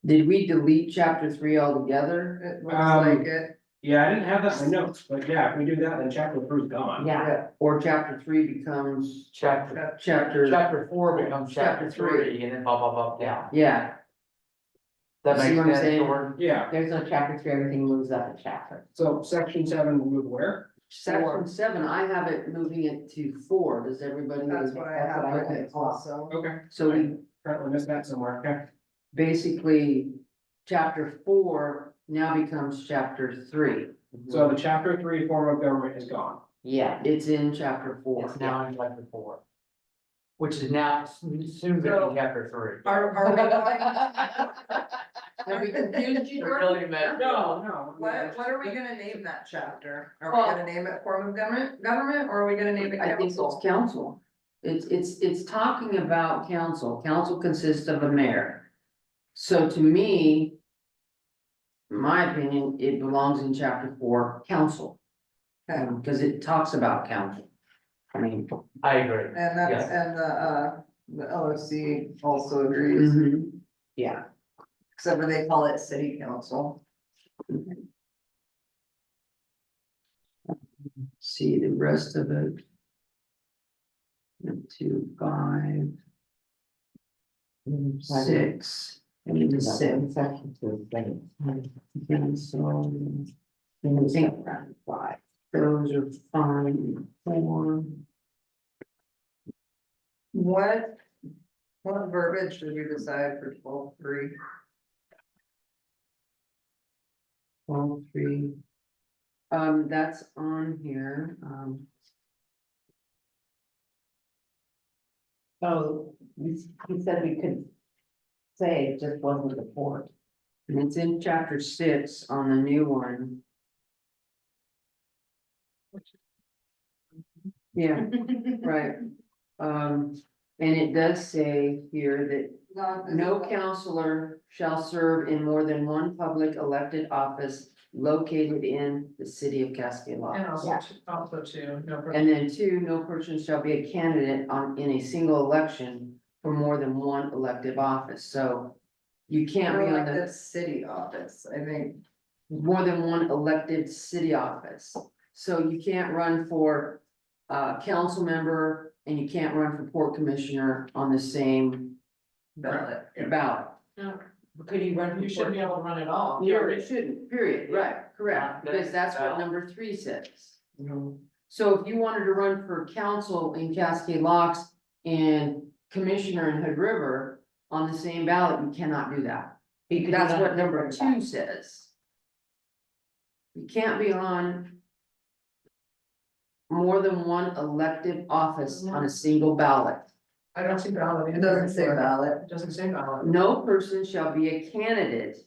Did we delete chapter 3 altogether? It looks like it, Yeah, I didn't have that in my notes, but yeah, if we do that, then chapter 3's gone. Yeah, Or chapter 3 becomes Chapter, chapter, chapter 4 becomes chapter Chapter three. 3, and then blah, blah, blah, down. yeah, That See makes what I'm sense, saying? Jordan? Yeah, there's no chapter 3, everything moves up a chapter. so section 7 will move where? section 7, I have it moving it to 4, does everybody? that's what I have what I written have as well. also. Okay. So we Currently missed that somewhere, okay. basically, chapter 4 now becomes chapper 3. So the chapter 3 form of government is gone. Yeah, It's in chapter 4. It's now in chapter 4. Which is now soon to So- be chapter 3. Are we going, Have we confused you, Jordan? Really messed me up. No. what are we gonna name that chapter? Are we Well- gonna name it form of government, or are we gonna name it I think it's council? council. It's talking about council. Council consists of a mayor. So to me, in my opinion, it belongs in chapter 4, council. Okay. Because it talks about council. I mean. I agree. And that's, Yeah. and the LOC also agrees, mhm. yeah. except for they call it city council. See the rest of it. 1, 2, 5, 6, and 6. Section 2, things. And so Things around 5. those are fine. 4. What verbiage did we decide for 12.3? 12, 3. That's on here, Oh, he said we could say it just wasn't the 4. and it's in chapter 6 on the new one. Yeah, right. And it does say here that no counselor shall serve in more than one public elected office located in the city of Cascade And Locks. also too, no. And then 2, no person shall be a candidate in a single election for more than one elective office, so you can't be on the, Elected city office, I think. more than one elected city office. So you can't run for council member and you can't run for port commissioner on the same Ballot. ballot. Could he run? You shouldn't be able to run it all. No, it shouldn't, period, right, correct, Yeah, because that's what ballot. number 3 says. So if you wanted to run for council in Cascade Locks and commissioner in Hood River on the same ballot, you cannot do that. That's what number 2 says. You can't be on more than one elective office on a single ballot. I don't see ballot. It doesn't say ballot. It doesn't say ballot. No person shall be a candidate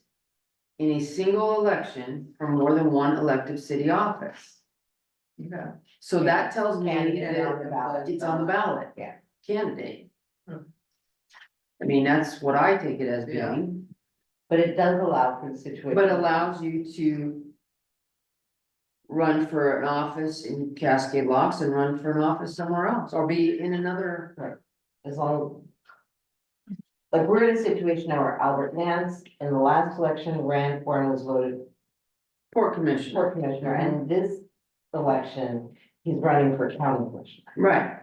in a single election for more than one elective city office. Okay. So that tells me Candidate on the that ballot. it's on the ballot. Yeah. Candidate. Hmm. I mean, that's what I take it as Yeah. being, But it does allow for the situation. but allows you to run for an office in Cascade Locks and run for an office somewhere else, or be in another. As long. Like, we're in a situation now where Albert Nance in the last election ran for and was voted Port commissioner, for commissioner, and this election, he's running for county commissioner, right,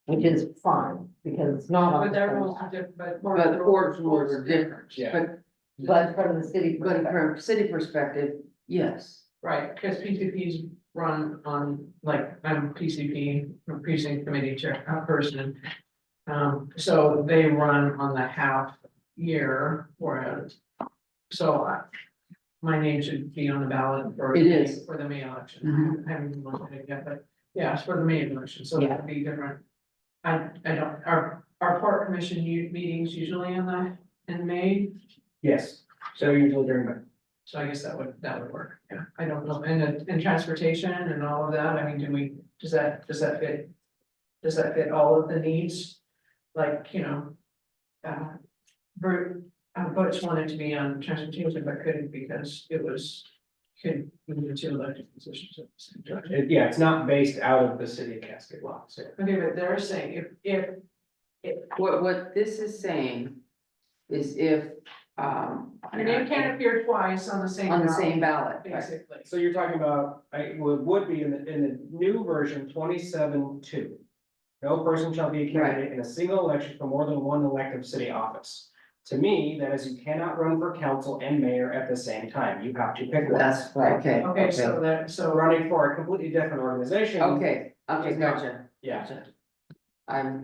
which is fine, because it's not on But the their same rules are side. different, but. but the port rules are different, Yeah. but, But from the city but perspective, from city perspective, yes. Right, because PCP's run on, like, I'm PCP, precinct committee chair, person. So they run on the half year, whereas, so my name should be on the ballot for. It is. For the May election. Mhm. I haven't even looked at it yet, but yeah, it's for the May election, so Yeah. that'd be different. I don't, our port commission meetings usually in May, Yes, so usually during the. so I guess that would work, yeah, I don't know, and transportation and all of that, I mean, does that fit? Does that fit all of the needs? Like, Butch wanted to be on transportation, but couldn't because it was Okay, we need two elected positions at the same time. Yeah, it's not based out of the city of Cascade Law, so. Okay, but they're saying if, What this is saying is if, your name can't appear twice on the same. on the ballot, same ballot. Basically. So you're talking about, would be in the new version 27-2. No person shall be a candidate in a single election for more than one elective city office. To me, that is, you cannot run for council and mayor at the same time. You have to pick one. That's right, okay. Okay, so that, So so, running for a completely different organization. Okay, Is not- gotcha. Yeah, Gotcha. I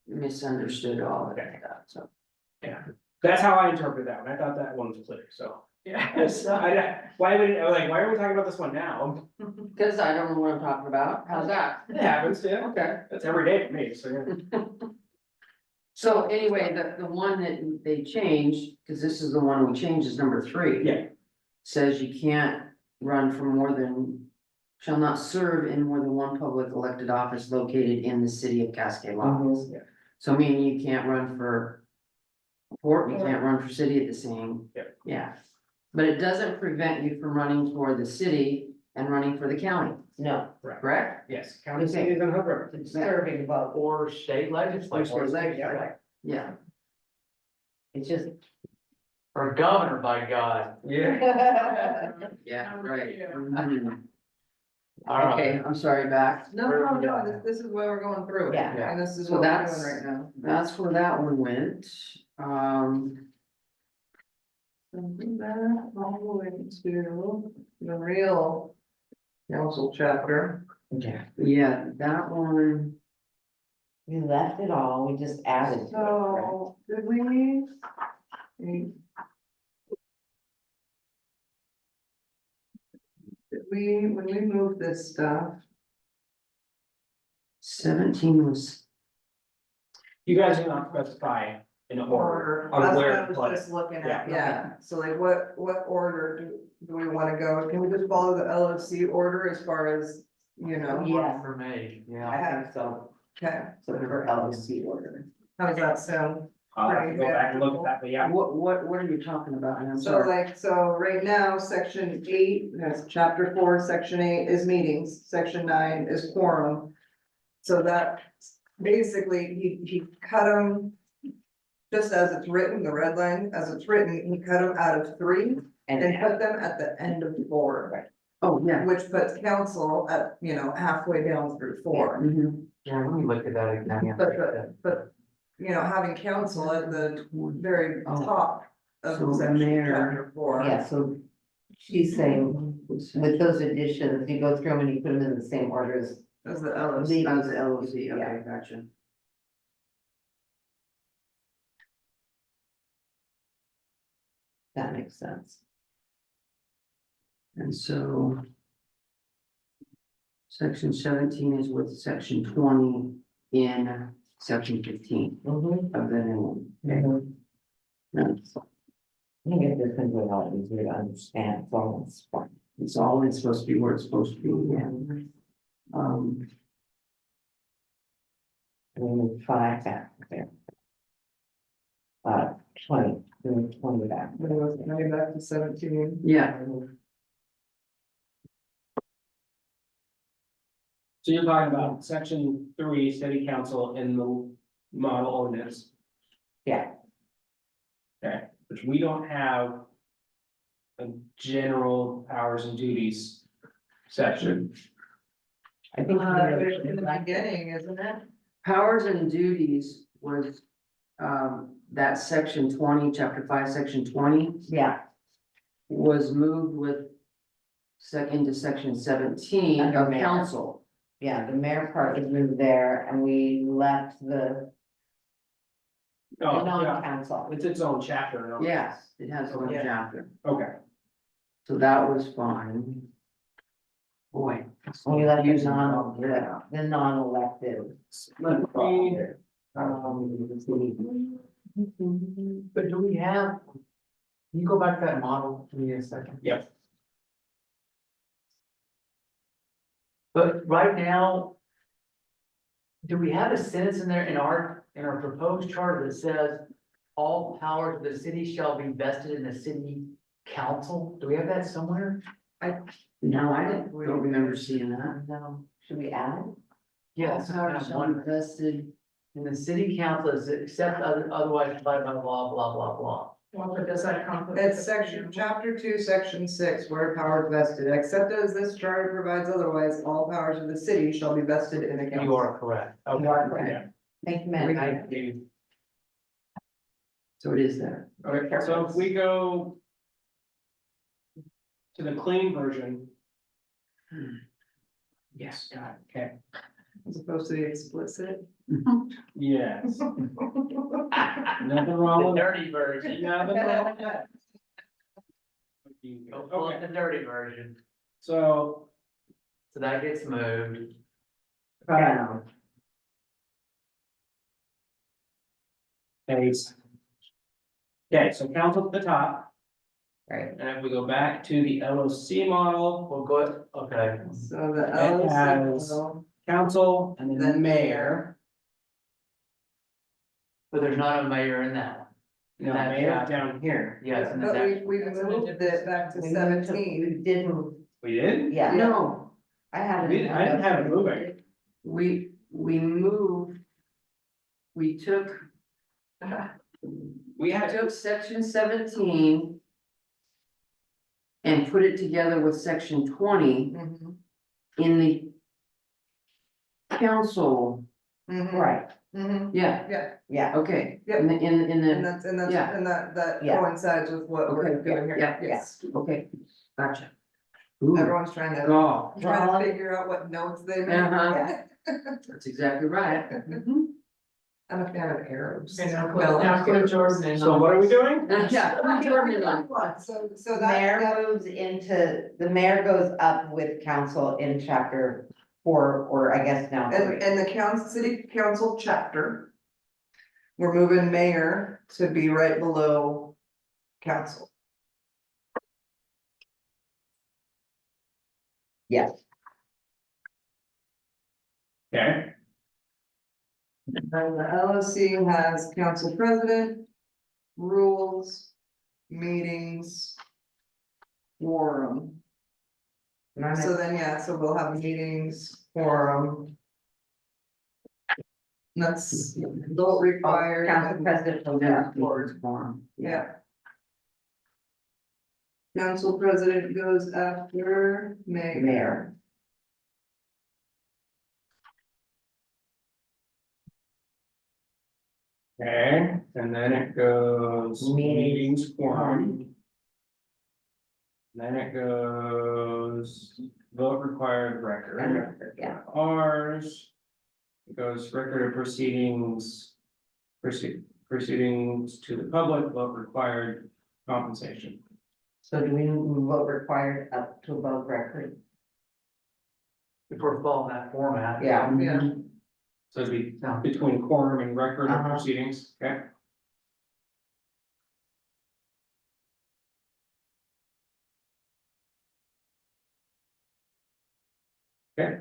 misunderstood all of that, so. that's how I interpret that one. I thought that one was clear, so. yeah, so, Why are we talking about this one now? Cause I don't know what I'm talking about, how's that? It happens, yeah. Okay. That's every day for me, so. Yeah. So anyway, the one that they changed, cause this is the one we changed, is number 3. Yeah. Says you can't run for more than, shall not serve in more than one public elected office located in the city of Cascade Lofts. Yeah. So meaning you can't run for port, you can't run for city at the same. Yeah. Yeah, but it doesn't prevent you from running for the city and running for the county, No, correct? Yes, county seat is in Hood River. it's serving both. Or state legislature. Or state legislature. Yeah, It's just. Or governor, by God. Yeah. yeah, Number right. two. Mhm. All right. Okay, I'm sorry, back. No, this is why we're going through it, Yeah. and this is So what we're that's- doing right now. That's where that one went. Something back all the way to the real council chapter. Yeah. Yeah, that one, We left it all, we just added to it, right? So, did we? Did we, when we moved this stuff, 17 was, You guys do not specify in order on that's what where I to was put it. just looking Yeah. at, yeah, so like what order do we wanna go? Can we just follow the LOC order as far as, you know? Yeah. For me, I yeah. think so, Okay, so for LOC order. how does that sound? I'll have to go back and look at that, but yeah. what are you talking about? I'm So sorry. like, so right now, section 8, that's chapter 4, section 8 is meetings, section 9 is quorum. So that, basically, he cut them. Just as it's written, the red line, as it's written, he cut them out of 3 and put them at the end of 4. Oh, yeah. Which puts council at, halfway down through 4. Mhm. Yeah, let me look at that again. But, having council at the very Oh. top of So section mayor. chapter 4. Yeah, so she's saying with those additions, you go through them and you put them in the same order as. As the LOC. That was the LOC, Yeah. okay, gotcha. That makes sense. And so. Section 17 is with section 20 in section 15 of the new one. Okay. That's- I think it's just gonna be a lot easier to understand, so it's fine. It's always supposed to be where it's supposed to be, yeah. We move 5 back there. 20, we move 20 back. Maybe back to 17. Yeah, So you're talking about section 3, city council in the model ordinance. Yeah. Okay, which we don't have. A general powers and duties section. I think. In the beginning, isn't it? powers and duties was, that section 20, chapter 5, section 20 Yeah, was moved with. Into section 17 Under of mayor. council. yeah, the mayor part is moved there and we left the Oh, yeah, non-council. it's its own chapter. and all. Yes, it has one Yeah. chapter, Okay, so that was fine. Boy. We left the confusing. the non-elected. let me, But do we have? Can you go back to that model for me a second? Yep. But right now. Do we have a sentence in there in our proposed charter that says? All powers of the city shall be vested in the city council? Do we have that somewhere? No, I don't remember seeing that. No, should we add? Yes, All powers shall be vested. and the city council is except otherwise provided by blah, blah, blah, blah. Well, but does that conflict? It's section, chapter 2, section 6, where powers vested, except as this charter provides otherwise, all powers of the city shall be vested in the council. You are correct. Okay. You are correct. Thank you, Matt. So it is there. Okay, so if we go to the clean version. Yes, got it, okay, As opposed to the explicit. yes. Nothing wrong The with dirty version. Nothing wrong with that. Go pull up Okay, the dirty version. so, So that gets moved. Found. okay, so council at the top, Right. and if we go back to the LOC model, We'll go, okay. So the It has- LOC. council and then Then mayor. But there's not a mayor in that one. No, That mayor's chapter. down here. Yes, and But that, we moved it back to We moved to- 17. We did move, We did? yeah. No, I had We it. didn't- I didn't have it moving. we moved. We took, We I had, took section 17. And put it together with section 20 Mhm, in the. Council, mhm, Right, mhm, yeah, yeah, yeah. okay, Yep. in and the, that's, Yeah. and that Yeah. coincides with what we're Okay, doing here, yeah, yes. okay, gotcha. Ooh, Everyone's trying to golf, figure out what notes they make. Uh-huh. that's exactly right. Mhm. I'm a fan of arrows. Okay, now Well, put Jordan in. so what are we doing? Yeah. So Mayor that, moves into, the mayor goes up with council in chapter 4, or I guess now 3. and the council, city council chapter. We're moving mayor to be right below council. Yes, Okay, And the LOC has council president, rules, meetings, quorum. and I'm So then, yeah, so we'll have meetings, quorum. That's vote required. council president will Yeah, be words form. Yeah. Council president goes after mayor. mayor. okay, and then it goes Meetings. meetings quorum. Then it goes vote required record. Yeah, Ours. It goes record of proceedings. Proceedings to the public, vote required compensation. so do we move vote required up to above record? if we're following that format. Yeah. Yeah. So it'd be No. between quorum and record of Uh-huh. proceedings, okay? Okay.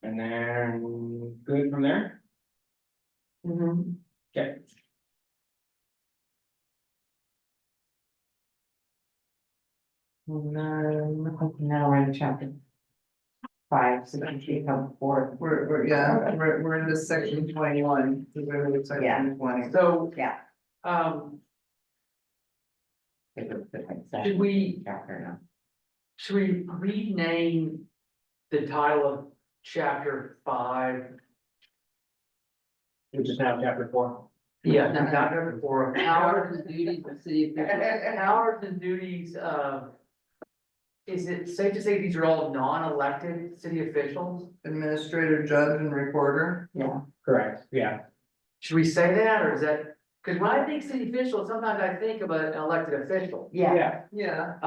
And then, good from there? Mhm. Okay. No, now we're in chapter 5, 4. We're into section 21, so we're in section 20. So, Yeah. um, Should should we, Chapter now. should we rename the title of chapter 5? We just have chapter 4. Yeah, chapter 4, Powers and duties of city officials. powers and duties, is it safe to say these are all non-elected city officials? Administrator, judge and recorder. Correct, yeah. Should we say that, or is that, because when I think city official, sometimes I think of an elected official. Yeah, Yeah.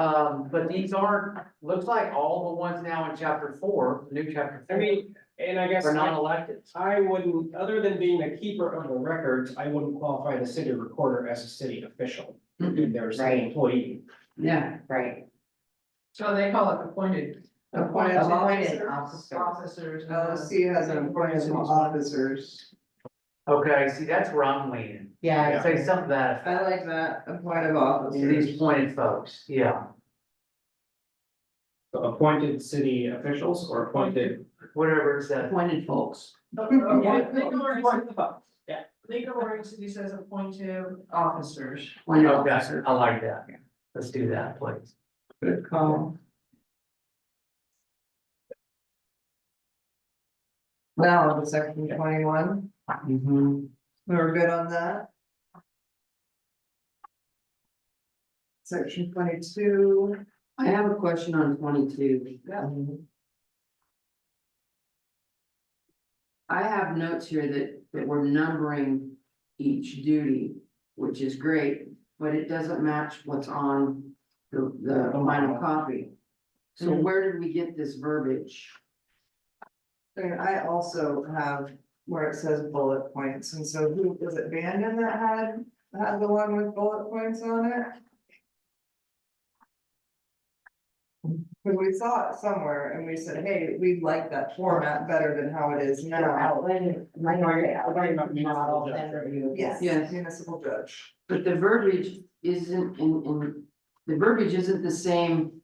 But these aren't, looks like all the ones now in chapter 4, the new chapter I 4, mean, and I guess are non-elected. I wouldn't, other than being a keeper of the records, I wouldn't qualify the city recorder as a city official. They're a city Right. employee. Yeah, right. So they call it appointed. Appointed Appointed officers. Officers. LOC has an appointed officers. Okay, see, that's where I'm leaning. Yeah, Say something to that I effect. like that, appointed These officers. appointed folks, yeah. So appointed city officials or appointed. Whatever it says. Appointed folks. Yeah. Legal Oregon City says appointed officers. Appointed Okay, officers. I like that. Let's do that, please. Good call. Now, on to section 21, Mhm. we were good on that. Section 22. I have a question on 22. I have notes here that we're numbering each duty, which is great, but it doesn't match what's on the final copy. So where did we get this verbiage? And I also have where it says bullet points, and so who, was it Bandon that had the one with bullet points on it? Cause we saw it somewhere and we said, hey, we like that format better than how it is now. Yes, Yes. municipal judge. But the verbiage isn't the verbiage isn't the same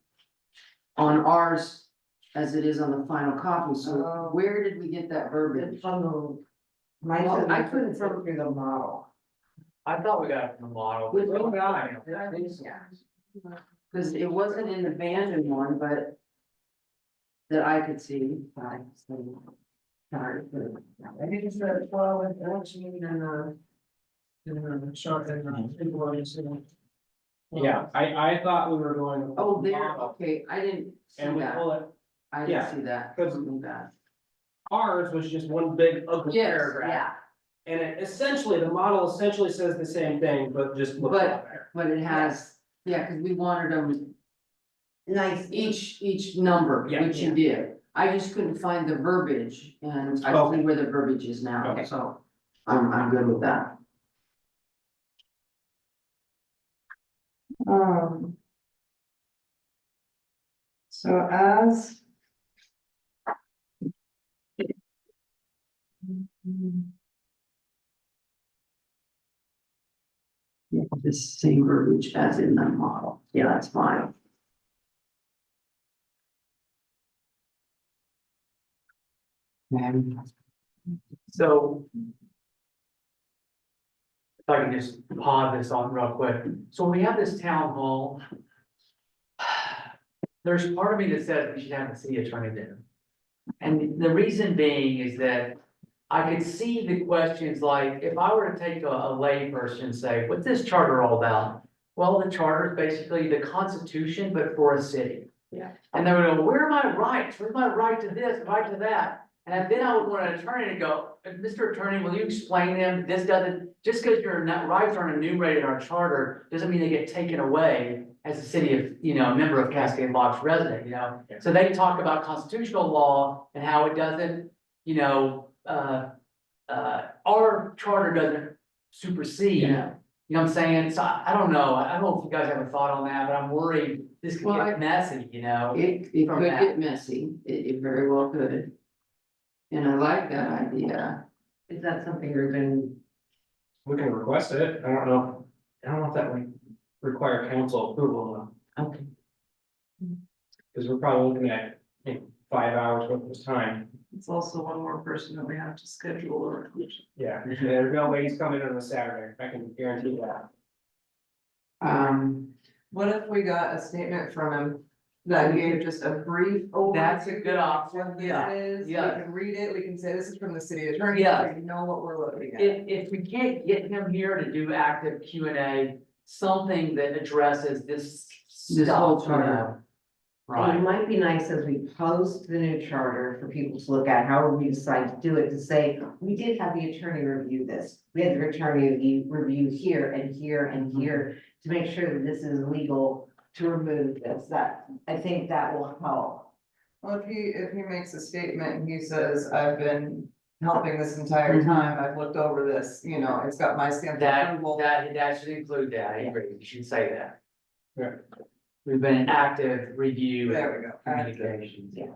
on ours as it is on the final copy, so Oh. where did we get that verbiage? Well, I couldn't from, through the model. I thought we got it from the model. With no guy. Cause it wasn't in the abandoned one, but that I could see. I think it's that, well, it's actually in short, Legal Oregon City. Yeah, I thought we were going. with Oh, the there, model, okay, I didn't see And we that, pull it, I yeah, didn't see that. because- Something bad. ours was just one big ugly Yes, paragraph. yeah, And it essentially, the model essentially says the same thing, but just looks a lot better. but it has, yeah, cause we wanted them nice, each number, Yeah. which you did. I just couldn't find the verbiage, and I Okay. see where the verbiage is now, Okay. so I'm good with that. So as. Yeah, the same verbiage as in the model, yeah, that's fine. And So. If I can just pause this on real quick. So we have this town hall. There's part of me that says we should have the city attorney there. And the reason being is that I could see the questions like, if I were to take a lay person and say, what's this charter all about? Well, the charter is basically the constitution, but for a city. Yeah. And they would go, where are my rights? Where's my right to this, right to that? And then I would want an attorney to go, Mr. Attorney, will you explain them? This doesn't, just because your rights aren't enumerated in our charter, doesn't mean they get taken away as a city of, member of Cascade Locks resident, Yeah. So they talk about constitutional law and how it doesn't, our charter doesn't supersede. Yeah. You know what I'm saying? So I don't know. I don't know if you guys have a thought on that, but I'm worried this could Well, get messy, it From could that. get messy, it very well could. And I like that idea. is that something you're going, We can request it, I don't know if that would require council approval, okay, because we're probably looking at, 5 hours worth of time. It's also one more person that we have to schedule or. Yeah, there's no way he's coming on a Saturday, I can guarantee that. What if we got a statement from him that gave just a brief overview? That's a good option. What this Yeah, is, we yeah. can read it, we can say this is from the city attorney, Yeah. so we know what we're looking at. If we can't get him here to do active Q&A, something that addresses this This whole stuff, charter. it Right, might be nice as we post the new charter for people to look at, however we decide to do it, to say, we did have the attorney review this. We had the attorney review here and here and here to make sure that this is legal to remove this, that, I think that will help. Well, if he makes a statement and he says, I've been helping this entire time, I've looked over this, it's got my stamp of that approval. should include that, I agree, you should say that. Yeah. We've been in active review and There we go. communications. Yeah.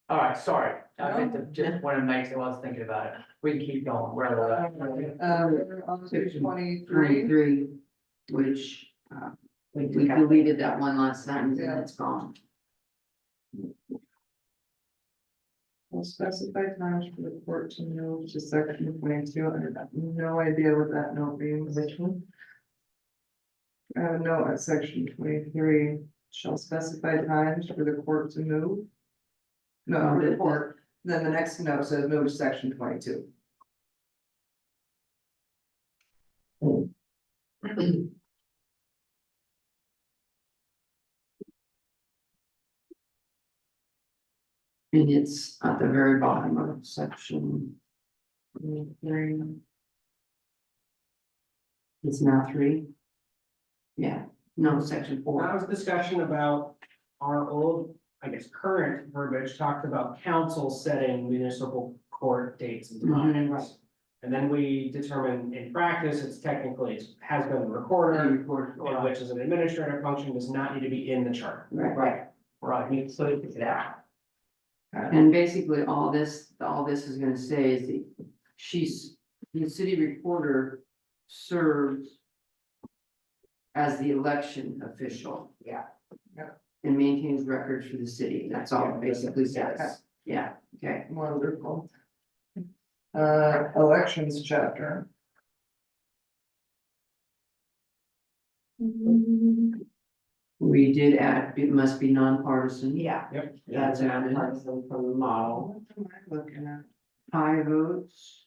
All right, sorry, I meant to, No. just want to make sure I was thinking about it, we can keep going, where are we? On page 23, 23, which, We We deleted that one last sentence and it's gone. Will specify times for the court to move to section 22. I have no idea what that note means. Which one? No, at section 23, shall specify times for the court to move. No, for the court, then the next note says move to section 22. And it's at the very bottom of section. 3. It's now 3. Yeah, no, section That 4. was discussion about our old, I guess, current verbiage talked about council setting municipal court dates and times. And then we determined in practice, it's technically, it has been recorded, and which is an administrative function, does not need to be in the chart. Right, Right. so we took it out. And basically, all this is gonna say is that the city recorder serves as the election official. Yeah. And maintains records for the city, that's all it basically says, yeah, okay. Wonderful. Elections chapter. We did add, it must be nonpartisan. Yeah. Yep. That's an partisan from the model. What am I looking at? High votes.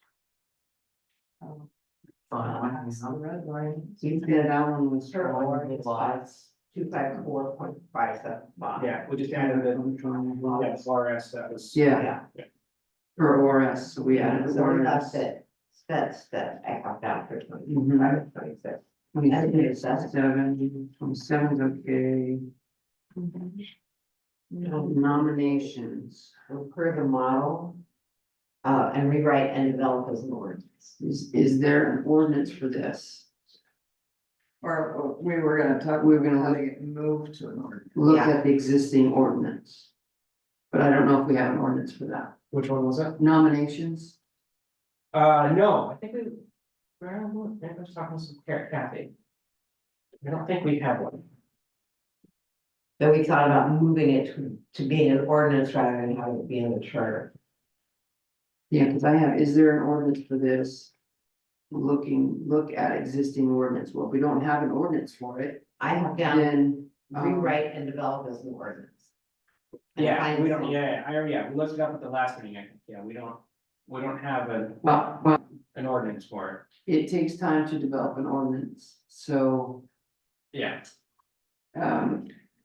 That's the red line. Yeah, that one was. Sure, or it's lots, 254.57. Yeah, we just added the, yes, RS, that was. Yeah, for ORS, so we added So we ORS. left it, that I got down for Mhm. 25, 26. 27's okay. Nominations, So per the model, and rewrite and develop as an ordinance. is there an ordinance for this? Or we were gonna talk, We were gonna having it moved to an order. Look Yeah. at the existing ordinance. But I don't know if we have an ordinance for that. Which one was it? Nominations, No, I think we, I was talking to some Kathy. I don't think we have one. So we thought about moving it to being an ordinance rather than having it be in the charter. yeah, because is there an ordinance for this? Look at existing ordinance, well, if we don't have an ordinance for it, I have down then. rewrite and develop as an ordinance. And Yeah, find we don't, some- yeah, we looked it up at the last meeting, I think, yeah, we don't have Well, an ordinance for it takes time to develop an ordinance, so, it. Yeah.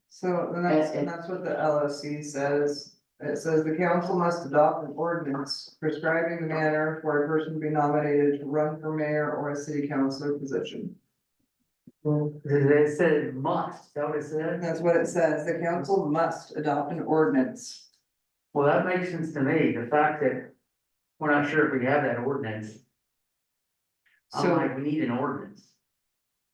So, and that's what the LOC says. It says the council must adopt an ordinance prescribing the manner for a person to be nominated to run for mayor or a city councilor position. It said must, that what it said? That's what it says. The council must adopt an ordinance. Well, that makes sense to me, the fact that we're not sure if we have that ordinance. I'm So- like, we need an ordinance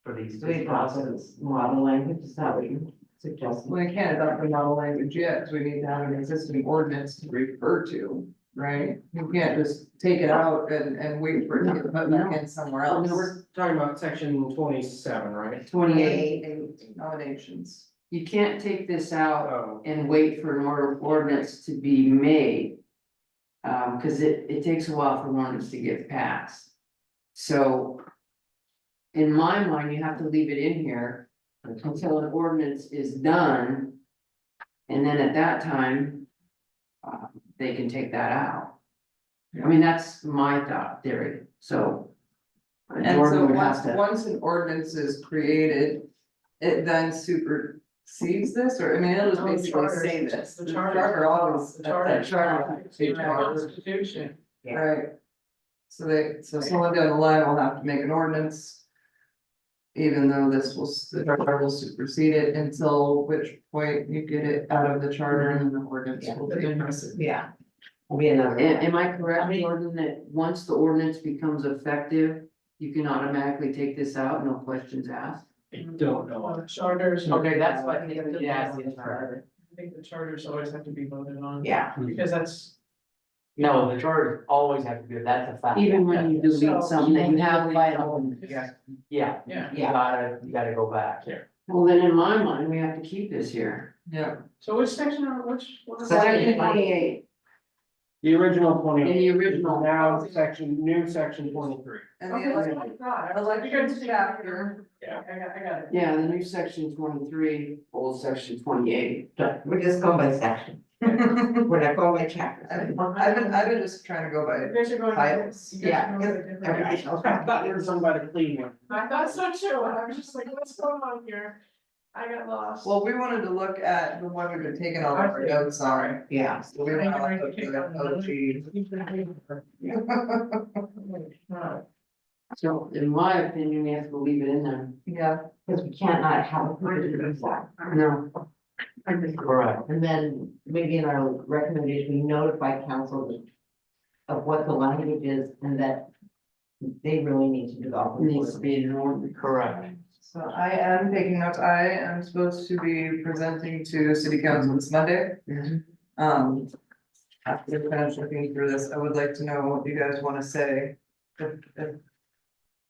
for these. So we process model language, is that what you suggest? We can't adopt the model language yet, because we need to have an existing ordinance to refer to, right? You can't just take it out and wait for it to get put back in somewhere I else. mean, we're talking about section 27, right? 28, Nominations. you can't take this out Oh, and wait for an ordinance to be made. Cause it takes a while for an ordinance to get passed. So. In my mind, you have to leave it in here until an ordinance is done. And then at that time. They can take that out. I mean, that's my thought theory, so. And so Jordan would have to. once an ordinance is created, it then supersedes this, or, I mean, it'll just Oh, basically say charter. this. The The charter. charter always. The charter. Charter. Constitution. Right. So someone down the line will have to make an ordinance. Even though the charter will supersede it, until which point you get it out of the charter and the ordinance will take precedence. Yeah. Will be another. Am I correct, Jordan, that once the ordinance becomes effective, you can automatically take this out, no questions asked? I don't know. Charters. Okay, that's what, yeah, I think the charters always have to be voted on. Yeah. Because that's. no, the charters always have to be, that's a fact. Even when you delete So- something that you have Yeah. by. Yeah, Yeah. you gotta go back here. Well, then in my mind, we have to keep this here. Yeah. So which section are, which? what is Section that? 28, The original in 20, the original. now new section 23. And Okay, the that's election, what I thought. I was like, election chapter, Yeah. I got it. Yeah, the new section 23, old section 28. We're just going by section. We're not going by chapter. I've been just trying to go You by guys are going. titles. you guys are going by different- Everybody else. I thought you were done by the clean one. I thought so too, and I was just like, what's going on here? I got lost. Well, we wanted to look at the one we've been taking all of our notes on. Yeah. So we went off of the OG. So in my opinion, we have to leave it in there. Yeah, Because we can't not have a printed exact. No. Correct. And then maybe in our recommendation, we notify council of what the language is and that they really need to develop. It needs to be in order. Correct. so I am taking notes. I am supposed to be presenting to city council this Monday. After we finish looking through this, I would like to know what you guys wanna say. If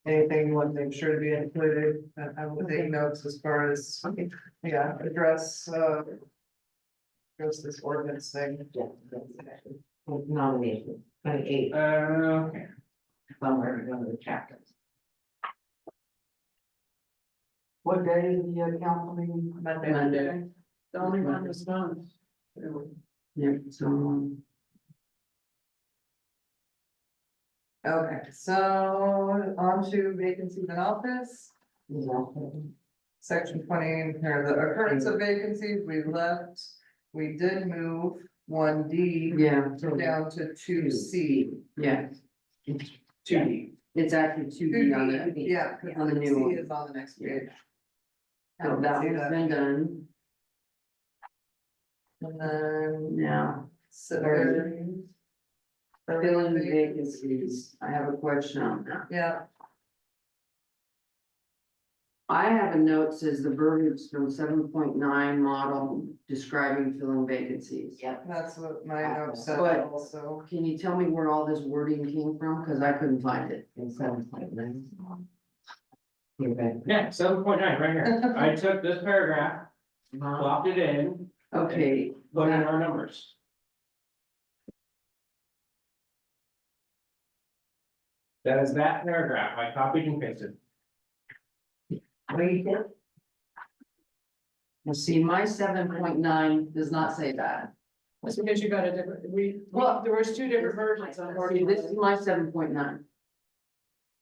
anything you want to make sure to be included, I will take notes as far as, yeah, address this ordinance thing. Nomination, 28, Okay. somewhere in one of the chapters. What day is the council meeting? Monday. The only one that's done. Yeah, so, Okay, so on to vacancies in office, section 20, here, the occurrence of vacancies, we left. We did move 1D yeah, down to 2C. yeah, 2D. it's actually 2D on it. 2D, yeah, because On the the new C one. is on the next page. So that one's been done. And then. Now, Civilian. filling vacancies, I have a question on that. Yeah, I have a note says the verbiage from 7.9 model describing filling vacancies. Yep. that's what my note said But- also. Can you tell me where all this wording came from? Cause I couldn't find it. In 7.9. Yeah, 7.9 right here. I took this paragraph, plopped it in, Okay, put in our numbers. That is that paragraph. I copied and pasted. What you did? well, see, my 7.9 does not say that. That's because you got a different, there was two different versions on. See, this is my 7.9.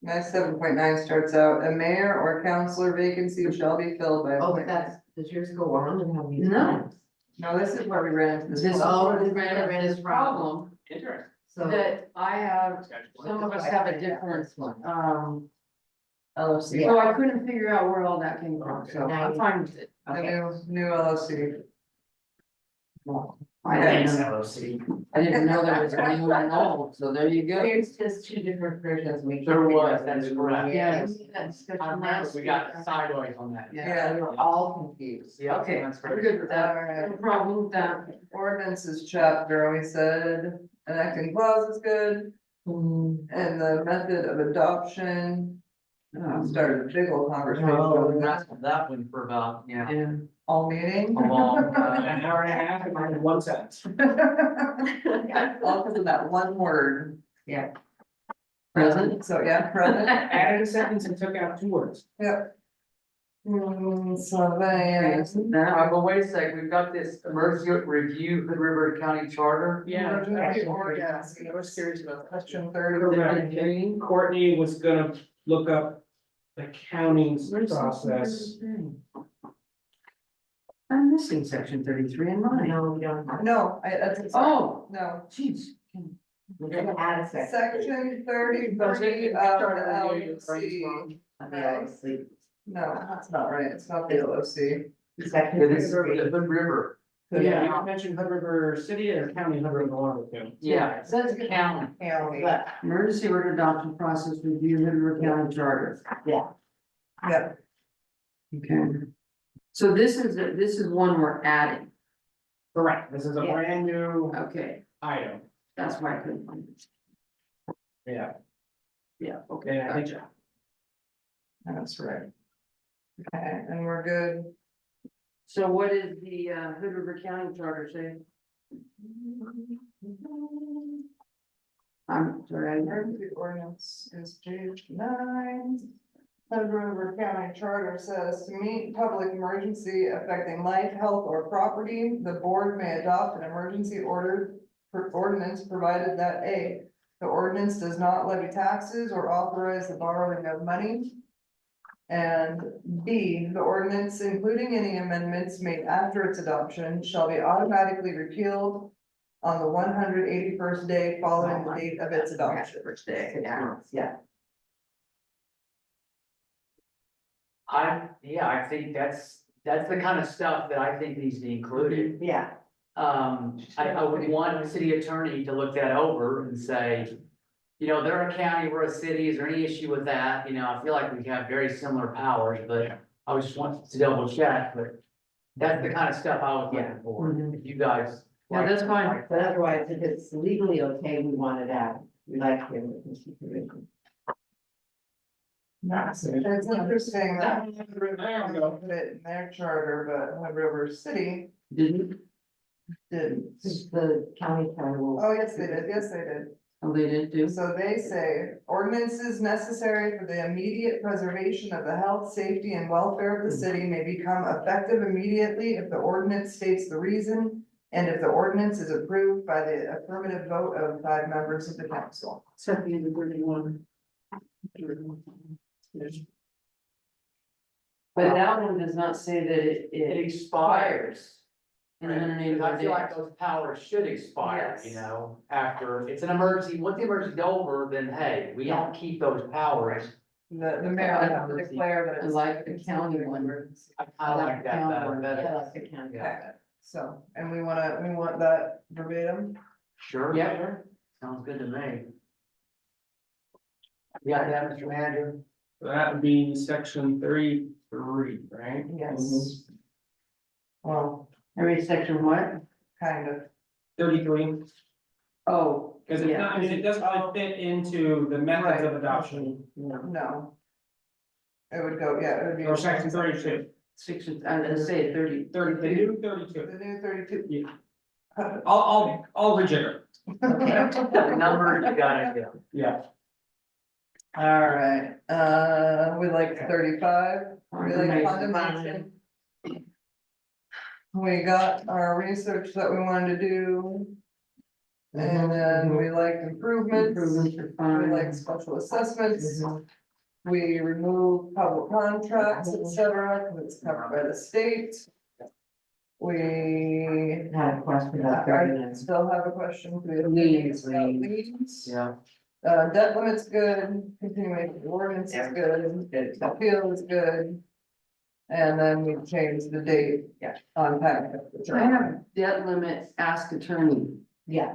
My 7.9 starts out, a mayor or councillor vacancy shall be filled by. Oh, but appointment." does yours go on and have these? No. times? No, this is where we ran into this. This problem. already ran into this problem Interesting. So. that I have, some of us have a different, LLC, so I couldn't figure out where all that came from, so I'm fine with it. the new LLC. I didn't know there was a new and old, so there you go. There's just two different versions. We can't There figure was, out that's which correct. one. Yes. I remember, we got sideways on that. Yeah, we were all confused. Yeah, Okay, that's I'm correct. good with that, Alright. no problem with that. Ordinances chapter, we said enacting clause is good, and the method of adoption. Started a big old Well, conversation, that's that one for about, yeah, And all meeting. a long An time. hour and a half and I had one sentence. All because of that one word. Yeah. present, So, yeah, present. Added a sentence and took out 2 words. Yep. So then. that, But wait a sec, we've got this emergency review Hood River County Charter. Yeah, Emergency I was curious about that. Question 30. Correct. Courtney was gonna look up the county's process. I'm missing section 33 in mine. No, we don't. have- No, that's. Oh, No, jeez. We're gonna add a section. section 33 of Because it the started with you, it's LLC. wrong. On the LLC. No, that's not right, it's not the LLC. Section It is the 33. Hood River. Yeah, you mentioned Hood River City or County Hood River, one of the two. Yeah, it says county. County. But, Emergency order adoption process review, Hood River County Charter. Yeah, Okay. So this is one we're adding. Correct, this is a Yeah. brand new Okay, item. that's why I couldn't find it. Yeah. Yeah, okay, And I think gotcha. that's right. Okay, and we're good. So what is the Hood River County Charter say? I'm sorry, Emergency ordinance is page 9. Hood River County Charter says to meet public emergency affecting life, health, or property, the board may adopt an emergency ordinance provided that A, the ordinance does not levy taxes or authorize the borrowing of money. And B, the ordinance, including any amendments made after its adoption, shall be automatically repealed on the 181st day following the date of its adoption. First day, yeah. I think that's the kind of stuff that I think needs to be included. Yeah. I would want the city attorney to look that over and say, you know, they're a county, we're a city, is there any issue with that? You know, I feel like we have very similar powers, but I just want to double check, but that's the kind of stuff I was looking for, if you guys. No, that's fine. like But otherwise, if it's legally okay, we want it out. We like to give it a consideration. It's interesting that There we go. put it in their charter, but Hood River City Didn't, didn't. The county charter will. Oh, yes, they did, yes, they did. oh, they did too? So they say ordinances necessary for the immediate preservation of the health, safety, and welfare of the city may become effective immediately if the ordinance states the reason. And if the ordinance is approved by the affirmative vote of 5 members of the council. Second, the 31. But that one does not say that It it expires. in Right? 181 I feel like days. those powers should expire, you Yes. know, after, it's an emergency, once the emergency's over, then hey, we don't keep those powers. The mayor would have to declare that it's. I like the county one. emergency. I like that better, Yeah, better. like the county. Okay, so, and we want that verbatim. Sure. Yep. Sure. Sounds good to me. You got that, Mr. Manager? That would be section 33, right? Yes. Well, Every section what? kind of. 33, Oh, because it's yeah. not, I mean, it doesn't really fit into the methods of adoption, No. It would go, yeah, it would be. or section 32. Section, I was gonna say 30. 30, the new 32. The new 32. Yeah. I'll rejigger. The number, you got it, yeah. Yeah. All right, we like 35, we like condemnation. We got our research that we wanted to do. And then we like improvements, Improvements are we fine. like special assessments. We remove public contracts, et cetera, because it's covered by the state. We, Had a question about I 39. still have a question. for you. Liens. Liens. Yeah. Debt limit's good, continuation of the ordinance is good, appeal is good. And then we changed the date. On packet. I have debt limit, ask attorney. Yeah,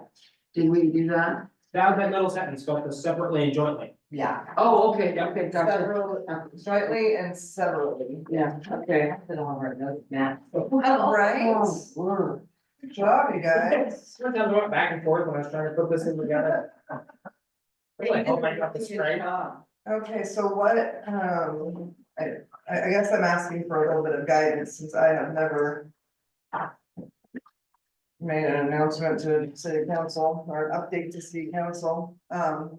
Did we do that? That was that middle sentence, both separately and jointly. yeah. Oh, okay, okay, gotcha. Several, jointly and severally. Yeah, okay. Put all our notes, Matt. Right? Oh, word. Good job, you guys. Sometimes I went back and forth when I was trying to put this in together. I hope I got this straight. Okay, so what, I guess I'm asking for a little bit of guidance since I have never made an announcement to city council or an update to city council.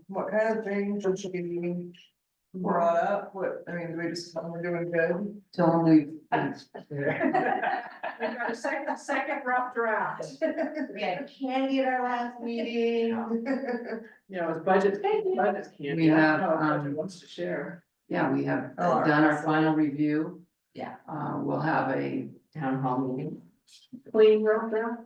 What kind of things should be brought up? What, I mean, do we just, we're doing good? Tell them we, We got a second rough draft. We had candy at our last meeting. You know, it's budget, budget's can't. We have, Budget wants to share. yeah, we have Oh, done our awesome. final review. Yeah. We'll have a Town hall meeting. Clean rough draft.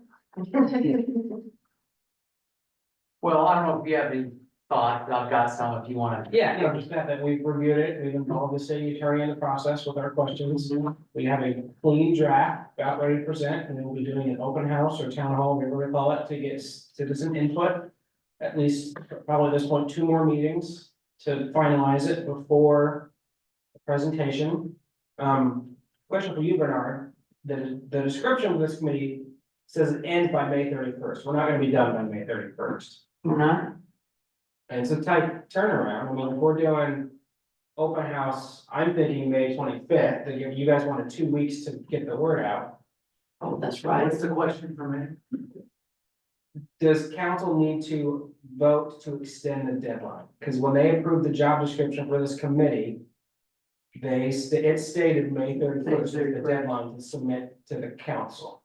Well, I don't know if you have any thoughts, I've got some if you wanna. Yeah, no, just that we've reviewed it, we've involved the city attorney in the process with our questions. We have a clean draft about ready to present, and then we'll be doing an open house or town hall, whatever we call it, to get citizen input. At least probably at this point, 2 more meetings to finalize it before the presentation. Question for you, Bernard, the description of this committee says it ends by May 31st. We're not gonna be done by May 31st. We're not? And it's a tight turnaround. I mean, if we're doing open house, I'm thinking May 25th, if you guys wanted 2 weeks to get the word out. Oh, that's right. What's the question for me? Does council need to vote to extend the deadline? Because when they approved the job description for this committee, it stated May 31st is the deadline to submit to the council.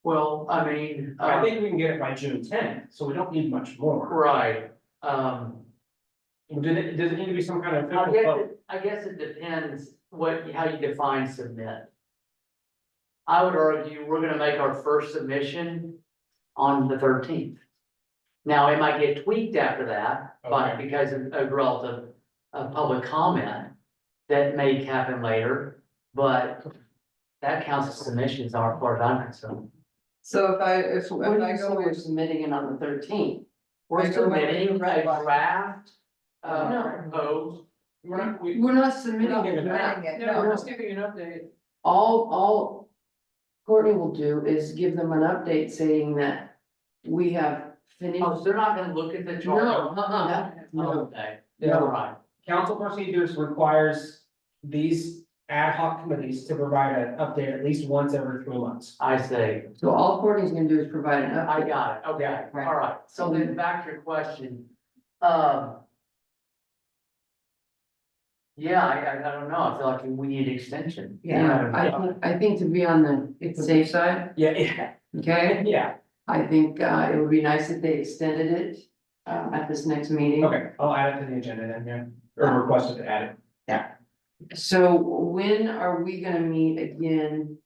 Well, I mean, I think we can get it by June 10th, so we don't need much more. right, Does it need to be some kind of I official guess, vote? I guess it depends how you define submit. I would argue we're gonna make our first submission on the 13th. Now, it might get tweaked after that, but Okay. because of relative, public comment, that may happen later, but that counts as submissions are far as I'm concerned. So if When I you say go we're with, submitting it on the 13th, We're I go with submitting the red a line. draft, No. proposed. we're not submitting We're not it. giving it, No, we're no, just giving you an update. All Courtney will do is give them an update saying that we have finished. Oh, so they're not gonna look at the chart? No, no. Okay, No. all right. Council procedures requires these ad hoc committees to provide an update at least once every 3 months. I see. So all Courtney's gonna do is provide an I update. got it, okay, Right. all right, so then back to your question, yeah, I don't know, I feel like we need extension. Yeah, I think to be on the safe side, Yeah, okay, yeah, I think it would be nice if they extended it at this next meeting. okay, I'll add it to the agenda then, yeah, or request it to add it. So when are we gonna meet again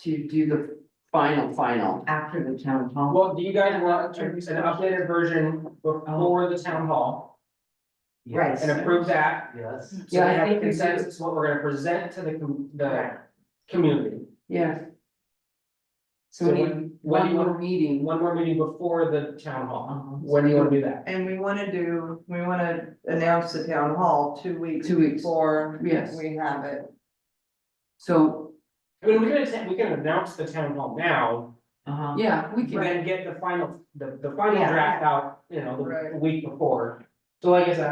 to do the final? After the town hall. Well, do you guys want an updated version before the town hall Right. and approve that? Yes, So Yeah, we I have think we do. consensus, what we're gonna present to the community. Yeah. So So we when- need when do one you more meeting. One more meeting before the town hall, when do you wanna do that? and we wanna announce the town hall 2 weeks. 2 weeks. Before Yes. we have it. So, I mean, we can announce the town hall now, yeah, we and can, then get the final Yeah. draft out, you know, the Right. week before. So like I said,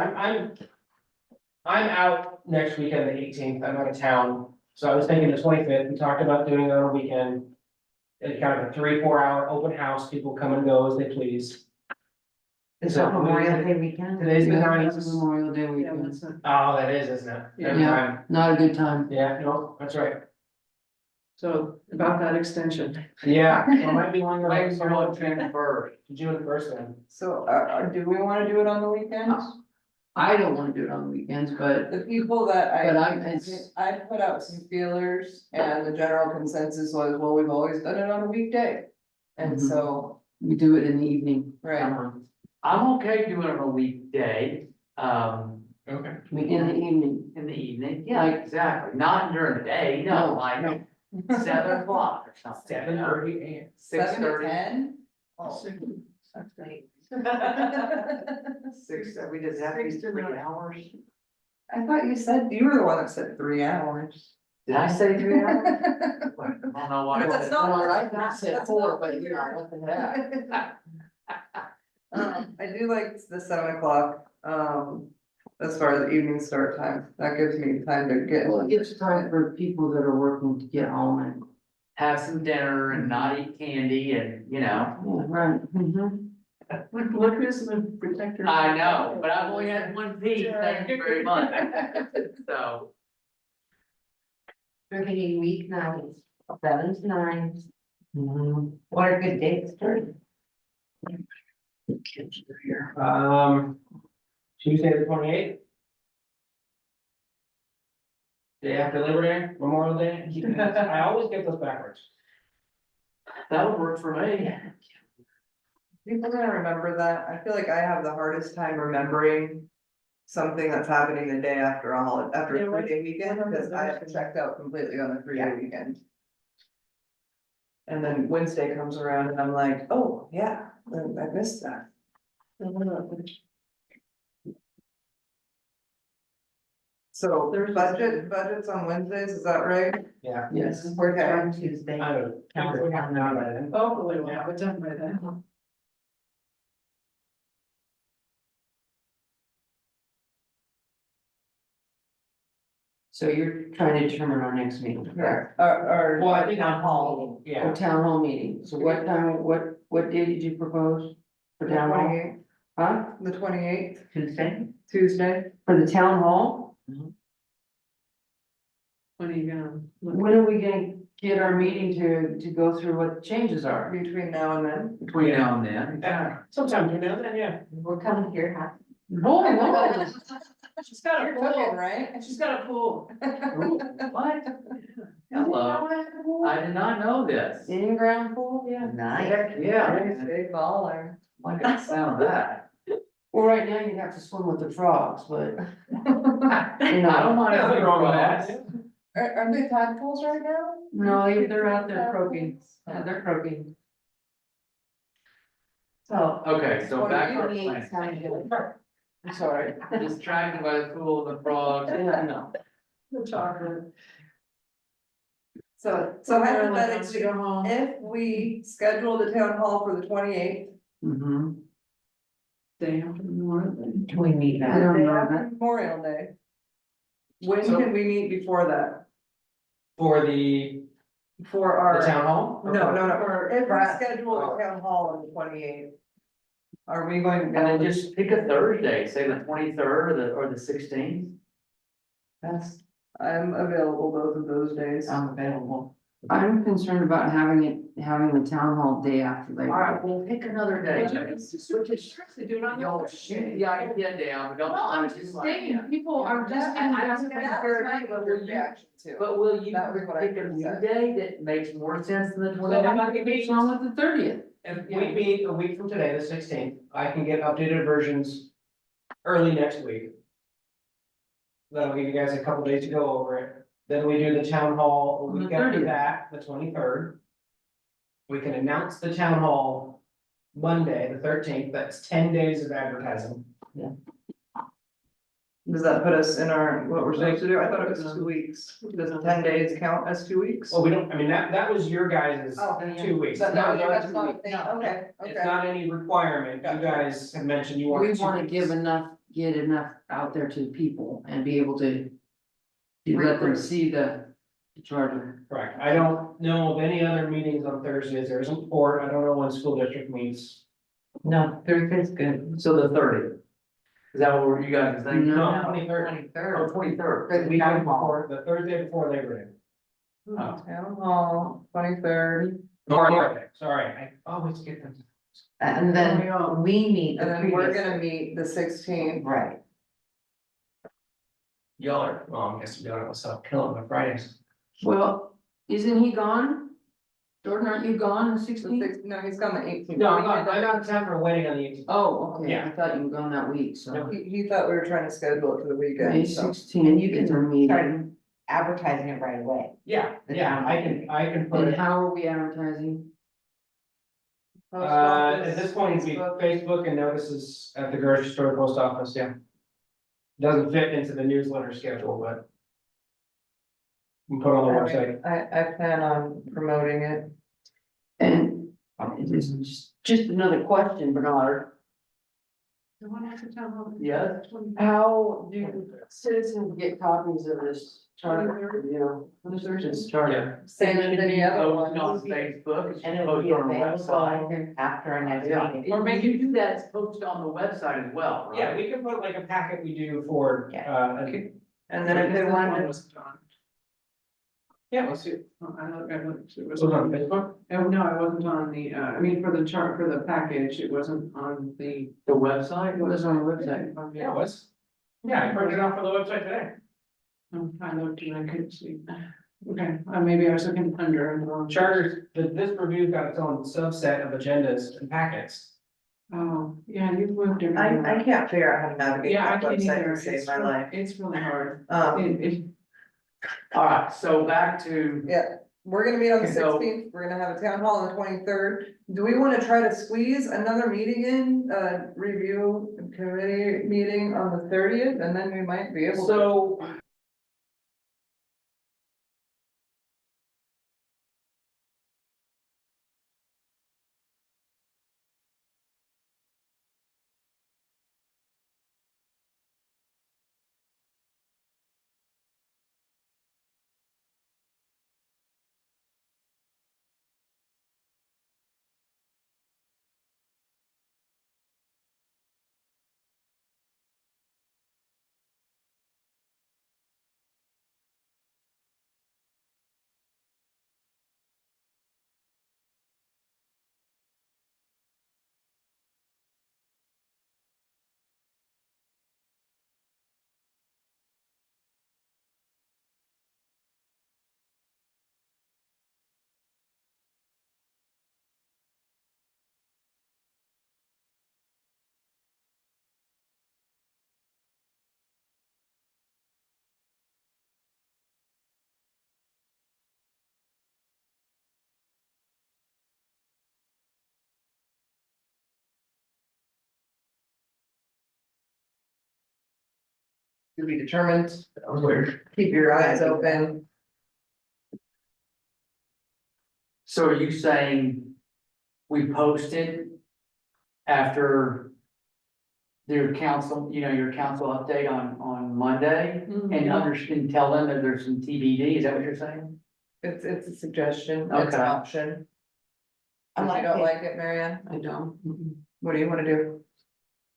I'm out next weekend, the 18th, I'm out of town, so I was thinking the 25th, we talked about doing it on a weekend. It's kind of a 3-4 hour open house, people come and go as they please. Is that Memorial Day weekend? Today's the it's 9th. Memorial Day Yeah, weekend, that's it. Oh, that is, isn't it? Never Yeah. mind. not a good time. Yeah, no, that's right. So about that extension. Yeah, I might be one of wait, those. so on June first. June 1st then. So, do we wanna do it on the weekends? I don't wanna do it on the weekends, but The people that But it's- I put out some feelers and the general consensus was, well, we've always done it on a weekday. And Mhm. so, we do it in the evening, right, I'm okay doing it on a weekday, Okay. in the evening. in the evening, yeah, exactly, not during the day, no, like 7 o'clock or something. 7:30 a.m. 6:30. 7 to 10? Oh. 6, we just have these 3 hours. I thought you said, you were the one that said 3 hours. Did I say 3 hours? I don't know why. I That's said- not- Well, I said that's 4, not- but you know, what the heck. I do like the 7 o'clock, as far as the evening start time, that gives me time to get. Well, it gives time for people that are working to get home and, Have some dinner and not eat candy and, you know. yeah, right, Look who's the protector. I know, but I've only had one piece, thank you very much. So, We're getting weeknights, 7 to 9. What are good dates for? Kids are here. Tuesday the 28th. Day after Labor Day, Memorial Day, I always get those backwards. that would work for me. People are gonna remember that, I feel like I have the hardest time remembering something that's happening the day after a holiday, after Yeah, a what- 3-day weekend, what are because I those have days? checked out completely on the 3-day weekend. And then Wednesday comes around and I'm like, oh, yeah, I missed that. So Thursdays. budgets on Wednesdays, is that right? Yeah. Yes. We're Okay. on Tuesday. I don't know. By then. Hopefully we'll have it done by then. So you're trying to determine our next meeting, correct? Well, I Our think town hall, Or Yeah, town hall meeting, so what time, what day did you propose? For the town hall? 28th, Huh? the 28th, Tuesday? Tuesday. For the town hall? When are you gonna? When are we gonna get our meeting to go through what the changes are? Between now and then. Between now and then. sometime between now and then, yeah. We're coming here, huh? Holy moly. She's got a You're cooking, pool, right? and she's got a pool. What? Hello, I did not know this. In-ground pool, yeah. Nice. Yeah, Big baller. like the sound of that. Well, right now you have to swim with the frogs, but, I you don't know, mind if Nothing they're wrong with frogs. that. Aren't they tadpoles right now? no, they're out there croaking, they're croaking. So. Okay, so back to our 28 plan. sounds good. I'm sorry. Distracted by the pool and the frogs. Yeah, no. The chocolate. So Marilyn wants to hypothetically, go home. if we schedule the town hall for the 28th. Mm-hmm. Day after Memorial Day. Can we meet I now? don't Day know after that. Memorial Day. When So- can we meet before that? For the For our. town hall? No, no, no, if we Brad- schedule Oh. the town hall on the 28th. Are we going to And be able then to? just pick a Thursday, say the 23rd or the 16th. That's, I'm available both of those days. I'm available. I'm concerned about having the town hall day after All Labor right, Day. well, pick another day. Switch it, seriously, do it on the. Yo, shoot the idea down, but don't. No, I'm try to just do saying, it. people are just. I- I- asking That for was my it, but will you- reaction to. But will you That was what I pick a could've new said. day that makes more sense than the So 29th? how about What's wrong with the 30th? if we meet a week from today, the 16th, I can get updated versions early next week. That'll give you guys a couple days to go over it. Then we do the town hall a On the week after 30th. that, the 23rd. We can announce the town hall Monday, the 13th. That's 10 days of advertising. Does that put us in our, what we're supposed to do? I thought it was 2 weeks. Does 10 days count as 2 weeks? Well, we don't, I mean, that was your guys' Oh, 2 weeks. That's It's not, not that's ours. not, a thing. okay, It's okay. not any requirement. You Gotcha. guys have mentioned you want. We 2 wanna weeks. get enough out there to the people and be able to let them see the charter. Correct. I don't know of any other meetings on Thursdays. There isn't port. I don't know when school district meets. No, Thursday's good. So the 30th. Is that what you guys are thinking? No, 23rd. Oh, 23rd. 23rd. The weekend before, the Thursday before Labor Day. Oh. Town hall, 23rd, Sorry, I always get them. And then we meet the and then we're previous. gonna meet the 16th. Right. Y'all are, well, I guess I'm doing it myself, killing my Fridays. Well, isn't he gone? Jordan, aren't you gone the The 16th? no, he's gone the 18th. No, I got time for a wedding on the 18th. Oh, okay, I Yeah. thought you were gone that week, so. He thought we were trying to schedule it for the May weekend, so. 16th. And you can is our meeting. start advertising it right away. Yeah, yeah, I can put And it, how are we advertising? Post at office, this point, it'd be Facebook. Facebook and notices at the grocery store, post office, yeah. Doesn't fit into the newsletter schedule, but. We can put on the website. I plan on promoting it. And it is just another question, Bernard. The one after town hall. Yes. How do citizens get copies of this charter, you know? It's charter. Same as any other Posted on ones. Facebook, it's And it'll posted be on the website. available after our next Yeah, meeting. or maybe you do that, it's posted on the website as well, right? Yeah, we can put like a packet we do for, And then if they This want one to, wasn't on. yeah, let's see. Oh, I looked, it Was was it on on, Facebook? oh, no, it wasn't on the, I mean, for the chart, for the package, it wasn't on the. The website? It was on the website. Yeah, it was. Yeah, I printed it off for the website today. I looked and I couldn't see. Okay, maybe I was looking under and wrong. Charters, this review's got its own subset of agendas and packets. Oh, yeah, you've moved everything. I can't figure out how to navigate Yeah, I that can't website either. to save It's my really- life. It's really hard. Um, All right, so back to, yeah, we're gonna meet on the So- 16th, we're gonna have a town hall on the 23rd. Do we wanna try to squeeze another meeting in, review committee meeting on the 30th, and then we might be able to. So to be determined. That was weird. Keep your eyes open. So are you saying we posted after your council, your council update on Monday? And tell them that there's some TBD, is that what you're saying? It's a suggestion, it's an Okay. option. I If you like don't it. like it, Marianne, I don't. what do you wanna do?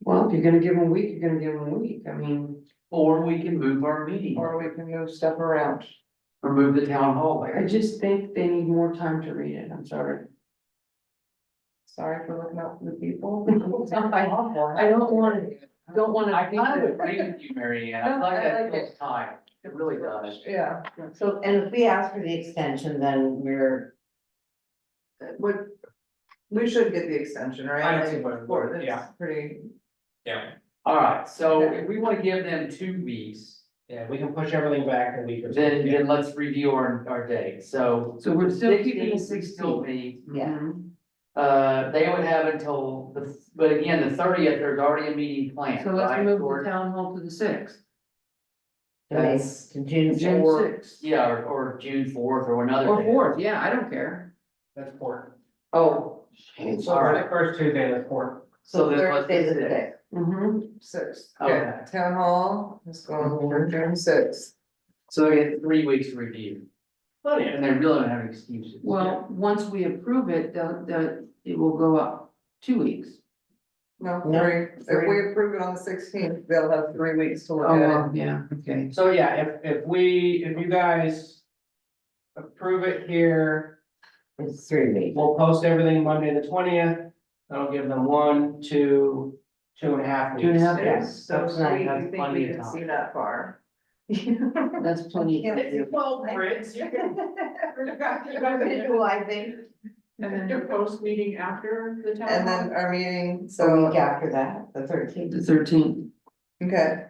Well, if you're gonna give them a week, you're gonna give them a week, I mean, Or we can move our meeting, Or we can move stuff around. or move the town hall I there. just think they need more time to read it, I'm sorry. Sorry for looking out for the people. I don't wanna. I kind of agree with you, Mary Ann, I feel No, like I that like feels tight, it really does. Yeah, So, and if we ask for the extension, then we're, what, we should get the extension, right? I don't see Like, what- it's yeah. Pretty, Yeah, All right, so if we want to give them 2 weeks, yeah, we can push everything back a week or so. then let's review our date, so. So we're still keeping the 16th, we still 16th. meet. yeah, They would have until but again, the 30th, there's already a meeting planned, So let's right? move Or- the town hall to the sixth, it's to June June 4th. 6th. Yeah, or June 4th or another Or day. 4th, yeah, I don't care. That's port. Oh. So our first Tuesday, that's port. So So then let's Thursday do the six. 6th. Mm-hmm. 6th, Okay. okay, town hall, let's go for June 6th. So they get 3 weeks to review, Oh, yeah. and they really don't have excuses. Well, once we approve it, it will go up 2 weeks. No, No, 3, if three. we approve it on the 16th, they'll have 3 weeks to look Oh, at it. well, yeah, okay. So yeah, if you guys approve it here, It's 3 weeks. we'll post everything Monday the 20th. That'll give them 1, 2, 2.5 weeks. 2.5 It weeks. is so That's nice, sweet, that's you think plenty we of can time. see that far. That's plenty. Well, Brits, you can. Visualizing. And then your post meeting after the town And hall? then our meeting, A week so, after that, the 13th. The 13th. okay.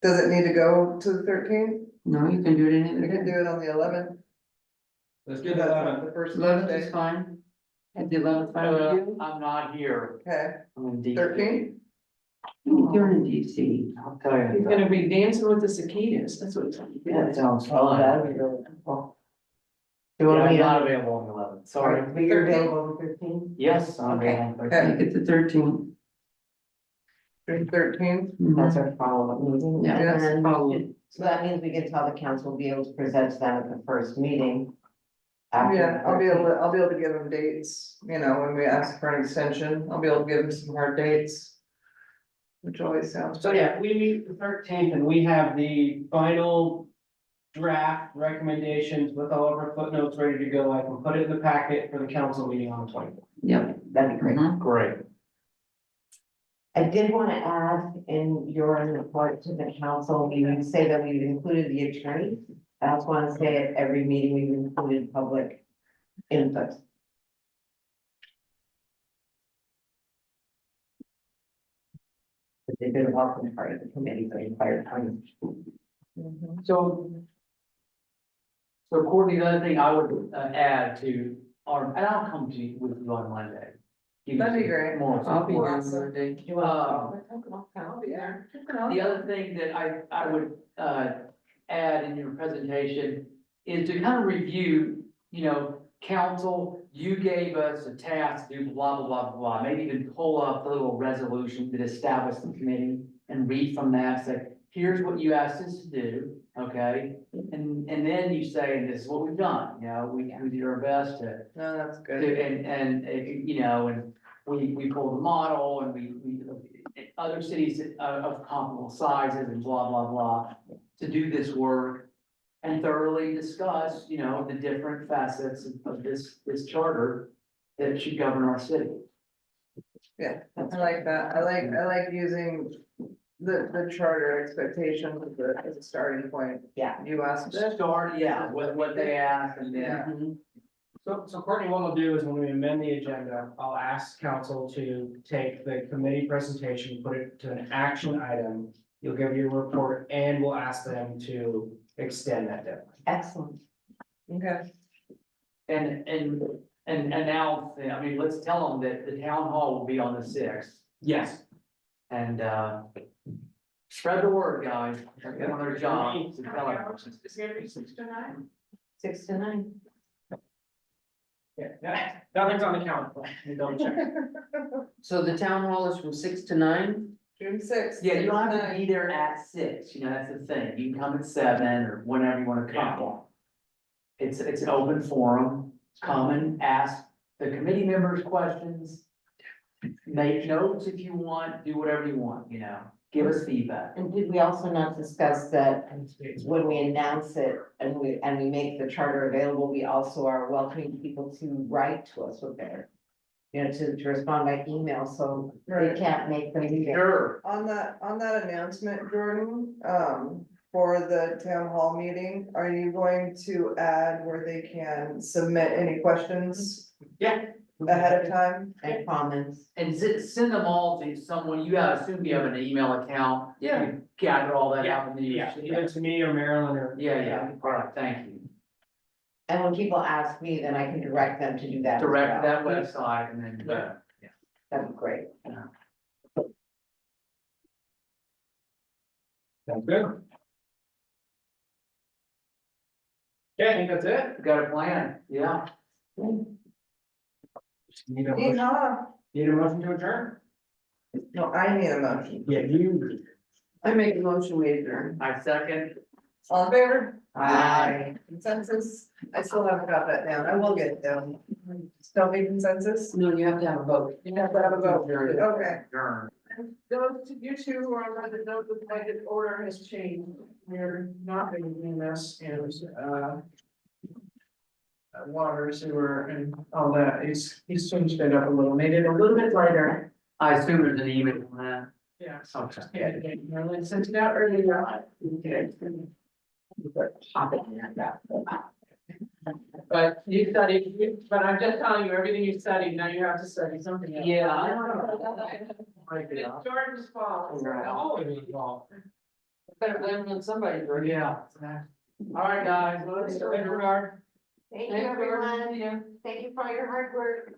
Does it need to go to the 13th? No, you can do it any We other can day. do it on the 11th. Let's do That's that. not the first 11th is Tuesday. fine. Is the 11th fine with you? I'm not here, Okay, I'm in DC. 13th? You're in DC. I'll tell you. He's gonna be dancing with the cicadas, that's what it's gonna be. That sounds Oh, fun. that'd be really cool. Do Yeah, you want I'm me not to? available on the 11th, Sorry, sorry. but you're available on the 13th? Yes, I'm Okay. available. Okay. Make it the 13th. June 13th? That's our follow-up meeting. Yeah, that's And follow-up. so that means we can tell the council, will be able to present to them at the first meeting. after Yeah, the I'll be able 13th. to, I'll be able to give them dates, when we ask for an extension, I'll be able to give them some hard dates. Which always sounds. So yeah, we meet the 13th and we have the final draft recommendations with all of our footnotes ready to go. I can put it in the packet for the council meeting on the 24th. Yep. That'd be great. Great. I did want to add in your report to the council, we would say that we've included the attorney. I also want to say at every meeting, we've included public input. They've been a welcome part of the committee for the entire time. Mhm. So Courtney, the other thing I would add to and I'll come to you with you on Monday. Give you That'd be some great. more I'll be support. here Awesome. Monday. Do you want I'll be there. The other thing that I would, add in your presentation is to kind of review, council, you gave us a task to do blah, blah, blah, blah, maybe even pull up the little resolution that established the committee and read from that, say, here's what you asked us to do, okay? And then you say, and this is what we've done, we did our best to No, that's good. and we pulled the model and we other cities of comparable sizes and blah, blah, blah, to do this work and thoroughly discuss, the different facets of this charter that should govern our city. Yeah, I like that, I like using the charter expectations as a starting point. Yeah. You asked this. Start, yeah, with what they asked and Yeah. then, So Courtney, what we'll do is when we amend the agenda, I'll ask council to take the committee presentation, put it to an action item. You'll give your report and we'll ask them to extend that deadline. Excellent. Okay, and now, let's tell them that the town hall will be on the 6th. Yes. And, Spread the word, guys. That's one of their jobs. to tell everyone. It's gonna be 6 to 9. 6 to 9. Yeah, nothing's on the calendar, let me double check. So the town hall is from 6 to 9? June sixth. Yeah, you don't have to be there at 6, you know, that's the thing. You can come at 7 or whenever you wanna come. It's an open forum. Come and ask the committee members questions. Make notes if you want, do whatever you want, you know, give us feedback. And did we also not discuss that when we announce it and we make the charter available, we also are welcoming people to write to us with their, you know, to respond by email, so they Right. can't make the meeting. Sure. On that announcement, Jordan, for the town hall meeting, are you going to add where they can submit any questions Yeah. ahead of time? And comments. And send them all to someone, you assume you have an email account. Yeah. You gather all that out and then you. Yeah, either to me or Marilyn or. Yeah, all right, thank you. And when people ask me, then I can direct them to do that. as Direct well. that website and then, That'd be great. Sounds good. Yeah, I think that's it. got a plan, yeah. Just Need a motion, Yeehaw. need a motion to adjourn? No, I need a motion. Yeah, you. I make a motion, we adjourn. I second. All in favor? Aye. Consensus? I still haven't got that down. I will get it down. Still be consensus? No, you have to have a vote. You have to have a vote. Okay. Adjourn. Those, you two who are on the note, the budget order has changed. We're not going to do this and, water, sewer and all that. He's changed it up a little, made it a little bit lighter. I assume there's an email on that. Yeah. Okay. Yeah, Marilyn sent it out earlier. Okay. But you studied, but I'm just telling you, everything you studied, now you have to study something else. Yeah, I know. It's Jordan's fault. Right. Always involved. Better blame it on somebody, Jordan. Yeah. All right, guys, well, let's go in regard. Thank you, everyone. Thank you for all your hard work.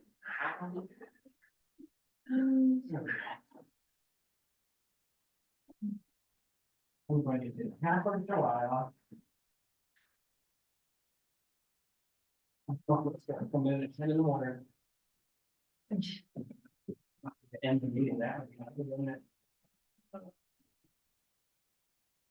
We're going to do half of July off. Come in at 10 in the morning. End the meeting that way.